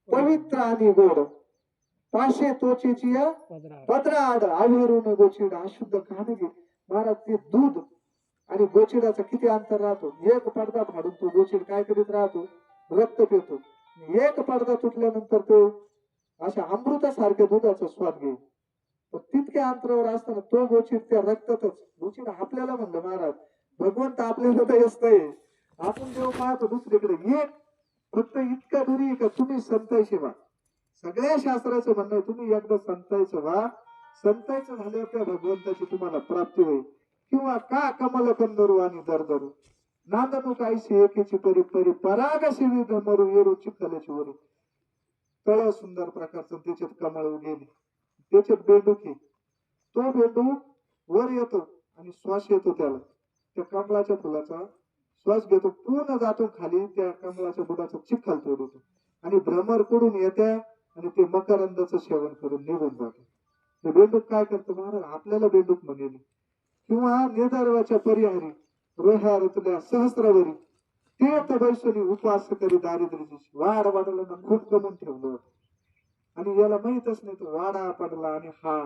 पवित्र आणि गोड, पाशे तोचेची पदराड आविरून गोचिड. अशुद्ध खाणे महाराज, ते दूध आणि गोचिडाचं किती अंतर राहतो. एक पडदा फाडून तो गोचिड काय करीत राहतो? रक्त पितो. एक पडदा तुटल्यानंतर तो अशा अमृतासारख्या दुधाचा स्वाद घेईल. तितक्या अंतरावर असताना तो गोचिड त्या रक्तातच. गोचिड आपल्याला म्हणलं महाराज, भगवंत आपल्याला तर असतंय. आपण देव पाहतो दुसरीकडे. एक फक्त इतका दुरी का तुम्ही संतांशी व्हा. सगळ्या शास्त्राचं म्हणणं तुम्ही एकदा संतांचं व्हा. संतांचं झाल्यावर त्या भगवंताची तुम्हाला प्राप्ती होईल. किंवा का कमल कंदरू आणि दरदरू नांदनू कायशी एकेची परी परी परागशी विध मरू येरू चिखल्याची वरी. तळ सुंदर प्रकारचं त्याच्यात कमळ उगेली, त्याच्यात बेंडूक आहे. तो बेंडूक वर येतो आणि श्वास येतो त्याला. त्या कमळाच्या फुलाचा श्वास घेतो, पूर्ण जातो खाली. त्या कमळाच्या बुडाचा चिखल तोडतो आणि भ्रमर कडून येत्या आणि ते मकरंदाचं सेवन करून निघून जातो. ते बेंडूक काय करतो महाराज? आपल्याला बेंडूक म्हणेल. किंवा निदारवाच्या परिहारी रोह्या ऋतुल्या सहस्रावरी ते तर बैसोनी उपवास करी दारिद्र्याची. वाड वाढला खूप कमवून ठेवलं होतं आणि याला माहितच नाही. तो वाडा पडला आणि हा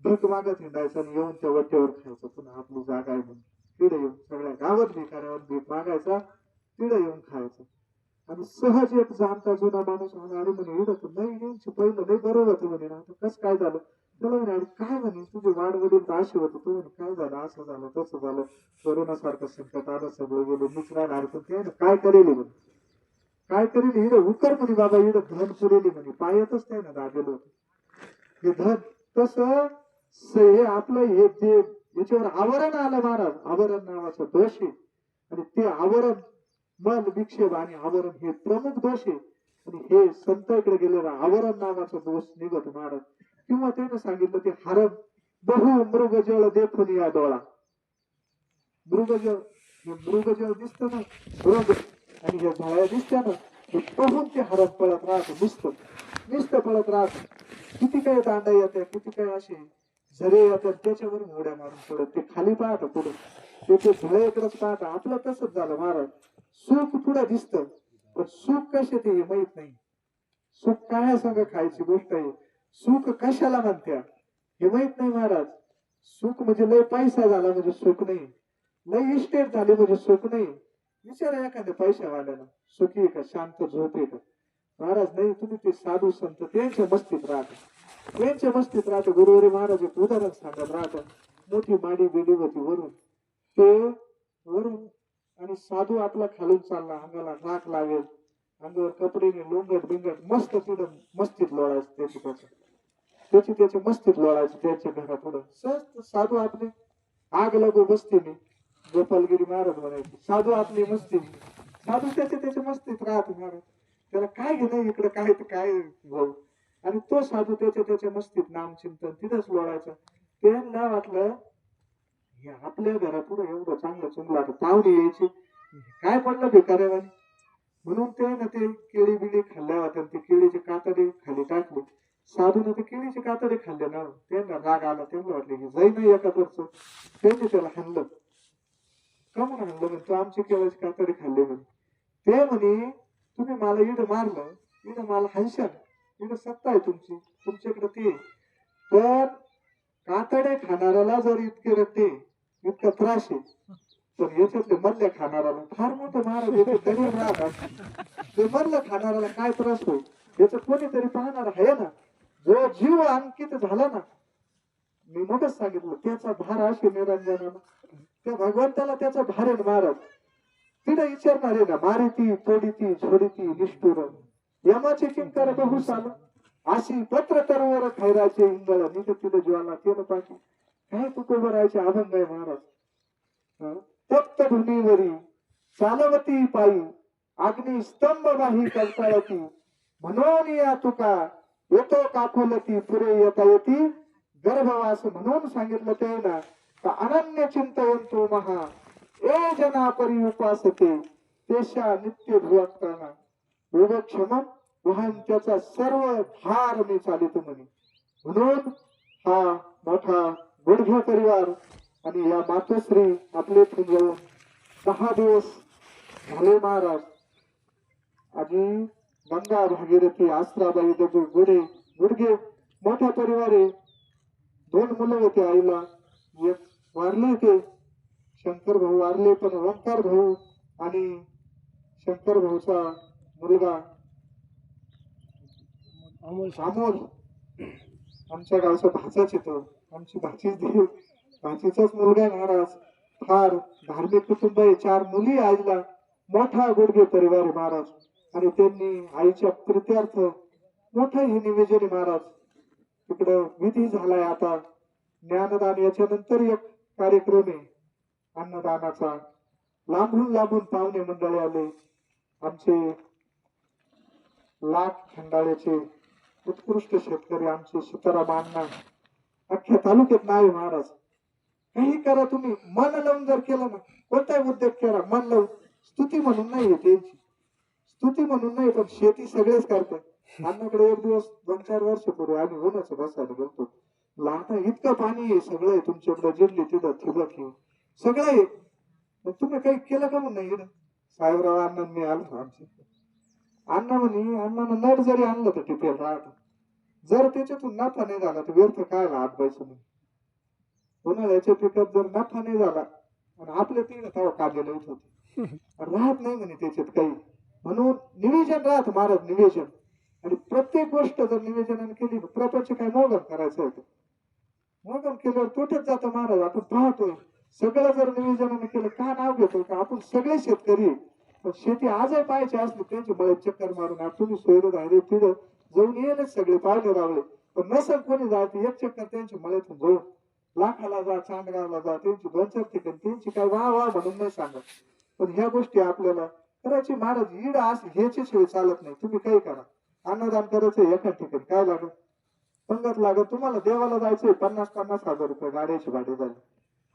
भीक मागत हिंडायचा आणि येऊन त्या वट्यावर खायचं. पुन्हा आपली जागा आहे म्हणून तिडे येऊन सगळ्या गावात भिकाऱ्यावर भीक मागायचा, तिडे येऊन खायचं. आणि सहज एक जाणता जुना माणूस म्हणे, अरे म्हणे इडत नाही यांची पहिलं नाही बरोबर होतं म्हणे ना. कसं काय झालं त्याला म्हणे, अरे काय म्हणे तुझे वाडवडील तर असे होते. तू म्हणे काय झालं? असं झालं तसं झालं, कोरोना सारखं संकट आलं, सगळं गेलं, मीच राहणार. पण ते काय करेल म्हणे, काय करेल हिड उकर म्हणे बाबा, हिड धन पुरेली म्हणे. पायातच नाही ना दाबेलं होतं हे धन. तसं हे आपलं हे जे याच्यावर आवरण आलं महाराज, आवरण नावाचं दोष आहे. आणि ते आवरण मन विक्षेप आणि आवरण हे प्रमुख दोष आहे. आणि हे संतांकडे गेलेला आवरण नावाचा दोष निघत महाराज. किंवा त्याने सांगितलं ते हरण बहु मृगजळ देखून या डोळा. मृगजळ, हे मृगजळ दिसत ना, मृग आणि हे झाळ्या दिसत्या ना, हे पाहून ते हरण पळत राहत, नुसतं पळत राहत. किती काय दांडा येत्या, किती काय असे झरे येतात, त्याच्यावरून उड्या मारून पडत. ते खाली पाहत पुढे, ते झळे इकडच पाहत. आपलं तसंच झालं महाराज. सुख पुढे दिसत, पण सुख कसे ते माहित नाही. सुख काय सांग खायची गोष्ट आहे. सुख कशाला म्हणत्या हे माहित नाही महाराज. सुख म्हणजे लय पैसा झाला म्हणजे सुख नाही, लय इस्टेट झाली म्हणजे सुख नाही. विचारा एखाद्या पैशावाल्याला सुखी आहे का, शांत झोप आहे का? महाराज नाही. तुम्ही ते साधू संत त्यांच्या मस्तीत राहता, त्यांच्या मस्तीत राहता. गुरुवारी महाराज एक उदाहरण सांगत राहतात. मोठी माडी बिडी होती वरून, ते वरून आणि साधू आपला खालून चालला. अंगाला राख लागेल, अंगावर कपडे लोंगट बिंगट मस्त तिथं मस्तीत लोळायचं. त्याची मस्तीत लोळायची त्यांच्या घरापुढं. सहज साधू आपली आग लागू बसते. गोपालगिरी महाराज म्हणायचे साधू आपली मस्ती. साधू त्याच्या मस्तीत राहतो महाराज. त्याला काय घेणं इकडं काय तर काय भाऊ. आणि तो साधू त्याच्या मस्तीत नामचिंतन तिथंच लोळायचा. त्यांना वाटलं हे आपल्या घरापुढे एवढं चांगलं चुंगलं, आता पाहुणे यायची काय पडलं भिकाऱ्यावानी. म्हणून ते ना ते केळी बिळी खाल्ल्या होत्या, ते केळीचे कातडे खाली टाकले. साधून ते केळीचे कातडे खाल्ले ना, त्यांना राग आला. त्यांना वाटले की जाई नाही एका वरच. त्यांनी त्याला हाणलं. का म्हणून हाणलं म्हणजे, तो आमचे केळीचे कातडे खाल्ले म्हणे. ते म्हणे तुम्ही मला इडं मारलं, इडं मला हाणशाल, इडं सत्ता आहे तुमची, तुमच्याकडे ते. पण कातडे खाणाऱ्याला जर इतके रट्टे, इतका त्रास आहे, पण याच्यातले मधल्या खाणाऱ्याला फार मोठं महाराज याचे दडीवर राहतात. ते मधल्या खाणाऱ्याला काय त्रास होईल याचं कोणीतरी पाहणार आहे ना. जो जीव अंकित झाला ना, मी मगच सांगितलं त्याचा भार अशी निरंजनाला, त्या भगवंताला त्याचा भार आहे महाराज. तिने विचारणार आहे ना, मारिती तोडीती झोडीती निष्ठुर यमाचे किंकर बहु साल, अशी पत्र तरवर खैराचे इंगळ निघ तिला ज्वाला तेल पाठी. काय तुकोबरायचे अभंग आहे महाराज. तप्त भूमीवरी चालवती पायी अग्नि स्तंभ वाही कलताळती, म्हणून या तुका येतो काकुलती पुरे येता येती गर्भवास. म्हणून सांगितलं ते ना, अनन्य चिंतवंतो महा ए जना परी उपासते, तेशा नित्य भुवक्ताना योगक्षमम वहन त्याचा सर्व भार मी चालितो म्हणे. म्हणून हा मोठा गुडघे परिवार आणि या मातोश्री आपले इथून जाऊन 10 दिवस झाले महाराज. आजी गंगा भागीरथी आसराबाई दगड गुडे गुडघे मोठा परिवार आहे. 2 मुलं होते आईला, एक वारले ते शंकर भाऊ वारले, पण ओंकार भाऊ आणि शंकर भाऊचा मुलगा अमोल आमच्या गावचा भाचाच येतो. आमची भाचीचाच मुलगा आहे महाराज. फार धार्मिक कुटुंब आहे. 4 मुली आईला, मोठा गुडघे परिवार आहे महाराज. आणि त्यांनी आईच्या प्रित्यार्थ मोठं हे निवेदन आहे महाराज. तिकडं विधी झालाय आता ज्ञानदान, याच्या नंतर एक कार्यक्रम आहे अन्नदानाचा. लांबून लांबून पाहुणे मंडळी आले. आमचे लाख खंडाळ्याचे उत्कृष्ट शेतकरी आमचे सीताराम अण्णा अख्ख्या तालुक्यात नाव महाराज. काही करा तुम्ही, मन लावून जर केलं ना, कोणताही उद्योग केला मन लावून, स्तुती म्हणून नाही त्यांची, स्तुती म्हणून नाही, पण शेती सगळेच करतात. अण्णाकडे एक दिवस 2-4 वर्षापूर्वी आम्ही उन्हाचं बसायला गेलतो. लहान इतकं पाणी आहे, सगळं आहे तुमच्याकडे, जिरली तिथं ठिबक सगळं आहे, मग तुम्ही काही केलं का म्हणून नाही. साहेबराव अण्णांनी आलो आमचे अण्णा म्हणे, अण्णानं नट जरी आणलं तर टिपेल राहत, जर त्याच्यातून नफा नाही झाला तर व्यर्थ काय हात बायचं म्हणे. उन्हाळ्याच्या पिकात जर नफा नाही झाला आणि आपले तीन तेव्हा काढलेले होते राहत नाही म्हणे त्याच्यात काही. म्हणून निवेदन राहत महाराज, निवेदन. आणि प्रत्येक गोष्ट जर निवेदनाने केली, प्रपंच काय मोगन करायचं होतं, मोगन केल्यावर तोटत जातं महाराज. आपण पाहतोय सगळं जर निवेदनाने केलं, का नाव घेतो का आपण सगळे शेतकरी. पण शेती आजही पाहायची असली त्यांची मळ्यात चक्कर मारून तुम्ही सोयरे राहिले तिथं जाऊन येईलच सगळे पाहुणे रावले. पण नसेल कोणी जाते एक चक्कर त्यांची मळ्यातून जाऊन लाखाला जा, चांदगावला जा, त्यांची 2-4 ठिकाणी त्यांची काय वा वा म्हणून नाही सांगत. पण ह्या गोष्टी आपल्याला करायची महाराज. ईड असली ह्याच्याशिवाय चालत नाही. तुम्ही काही करा, अन्नदान करायचं एका ठिकाणी काय लागत, पंगत लागत. तुम्हाला देवाला जायचंय 50-50 हजार रुपये गाड्याची भाडे झाली,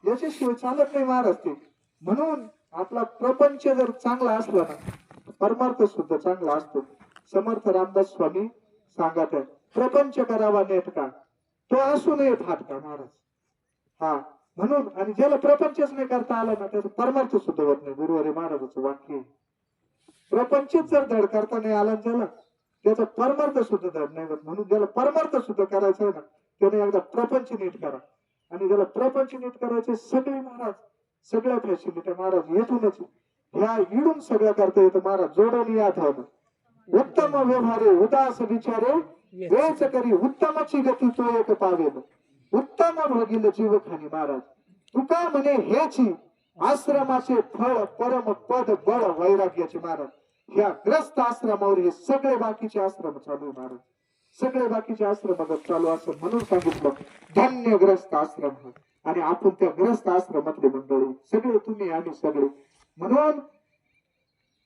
याच्याशिवाय चालत नाही महाराज ते. म्हणून आपला प्रपंच जर चांगला असला ना, परमार्थ सुद्धा चांगला असतो. समर्थ रामदास स्वामी सांगत आहे, प्रपंच करावा नेटका तो असू नये फाटका महाराज. हा म्हणून, आणि ज्याला प्रपंचच नाही करता आला ना, त्याचा परमार्थ सुद्धा होत नाही. गुरुवारी महाराजाचं वाक्य, प्रपंचच जर धड करता नाही आला ज्याला, त्याचा परमार्थ सुद्धा धड नाही होत. म्हणून ज्याला परमार्थ सुद्धा करायचं आहे ना, त्याने एकदा प्रपंच नीट करा. आणि ज्याला प्रपंच नीट करायचे सगळे महाराज, सगळ्या फॅसिलिटी महाराज येथूनच, ह्या इडून सगळं करता येतं महाराज. जोडून या धन उत्तम व्यवहारे उदास विचारे वेच करी उत्तमाची गती तो एक पावेल उत्तम भोगील जीव खाणी महाराज. तुका म्हणे हेची आश्रमाचे फळ परम पद बळ वैराग्याचे महाराज. ह्या ग्रस्त आश्रमावर हे सगळे बाकीचे आश्रम चालू आहे महाराज. सगळे बाकीचे आश्रम चालू असं म्हणून सांगितलं धन्य ग्रस्त आश्रम हा. आणि आपण त्या ग्रस्त आश्रमातले मंडळी सगळे, तुम्ही आम्ही सगळे. म्हणून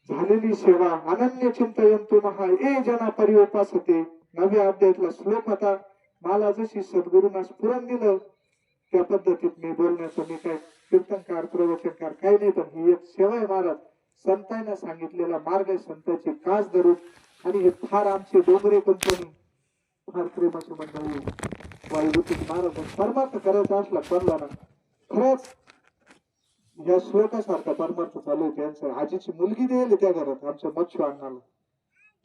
झालेली सेवा अनन्य चिंतयंतु महा ए जना परिउपासते. 9व्या अध्यायातला श्लोक होता. मला जशी सद्गुरूंना स्फुरण दिलं त्या पद्धतीत मी बोलण्याचं, मी काय कीर्तनकार प्रवचनकार काही नाही, पण ही एक सेवा आहे महाराज. संतांना सांगितलेला मार्ग आहे, संतांची कास धरून. आणि हे फार आमची डोंगरे कंपनी फार प्रेमाची मंडळी वायुभूती महाराज. परमार्थ करायचा असला पडला ना, खरंच या श्लोकासारखा परमार्थ चालू आहे त्यांचा. आजीची मुलगी देईल त्या घरात आमच्या मच्छू अण्णाला.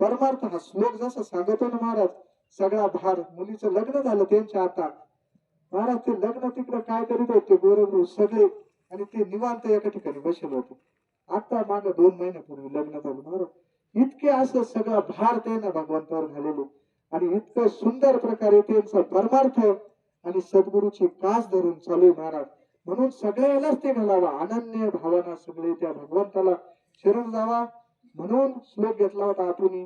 परमार्थ हा श्लोक जसा सांगतो ना महाराज, सगळा भार. मुलीचं लग्न झालं त्यांच्या आता महाराज, ते लग्न तिकडं काय करीत होते गोरगरू सगळे, आणि ते निवांत एका ठिकाणी बसेल होते. आता मागं 2 महिन्यापूर्वी लग्न झालं महाराज. इतके असं सगळा भार त्यांना भगवंतावर घालेले, आणि इतकं सुंदर प्रकारे त्यांचा परमार्थ आणि सद्गुरूची कास धरून चालू महाराज. म्हणून सगळ्यालाच ते घालावा अनन्य भावना, सगळे त्या भगवंताला शरण जावा. म्हणून श्लोक घेतला होता आपण,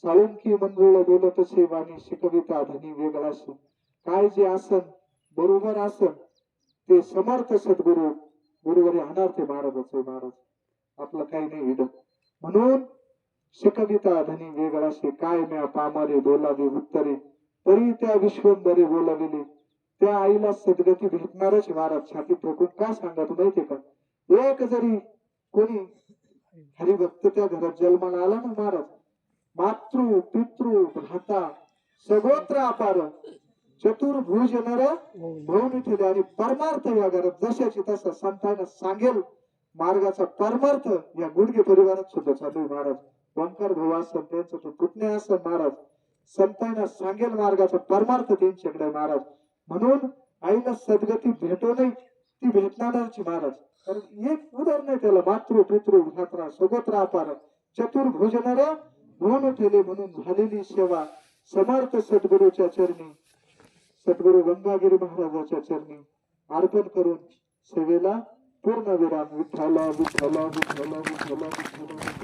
साळुंकी मंजुळ बोलत से वाणी शिकविता धनी वेगळाशी. काय जे आसन बरोबर आसन ते समर्थ सद्गुरु गुरुवारी अनार्थ महाराजाचे महाराज. आपलं काही नाही इड. म्हणून शिकविता धनी वेगळाशी. काय म्या पामारे बोलावे उत्तरे तरी त्या विश्वंभरे बोलाविले. त्या आईला सद्गती भेटणारच महाराज. छाती ठोकून का सांगा तू माहितीये का, एक जरी कोणी हरिभक्त त्या घरात जन्माला आला ना महाराज. मातृ पितृ भ्राता सगोत्र अपार चतुर्भुज नर भवन ठेले. आणि परमार्थ या घरात जशाची तसा संतांना सांगेल मार्गाचा परमार्थ या गुडगे परिवारात सुद्धा चालू आहे महाराज. ओंकार भाऊ असं त्यांचं तो पुतण्या असं महाराज संतांना सांगेल मार्गाचा परमार्थ त्यांच्याकडे महाराज. म्हणून आईला सद्गती भेटो नाही ती भेटणारची महाराज. कारण एक उदाहरण आहे त्याला. मातृ पितृ भ्रात्रा सगोत्र अपार चतुर्भुजनर भवन ठेले. म्हणून झालेली सेवा समर्थ सद्गुरूच्या चरणी सद्गुरू गंगागिरी महाराजाच्या चरणी अर्पण करून सेवेला पूर्ण विराम. विठ्ठला विठ्ठला विठ्ठला विठ्ठला विठ्ठला.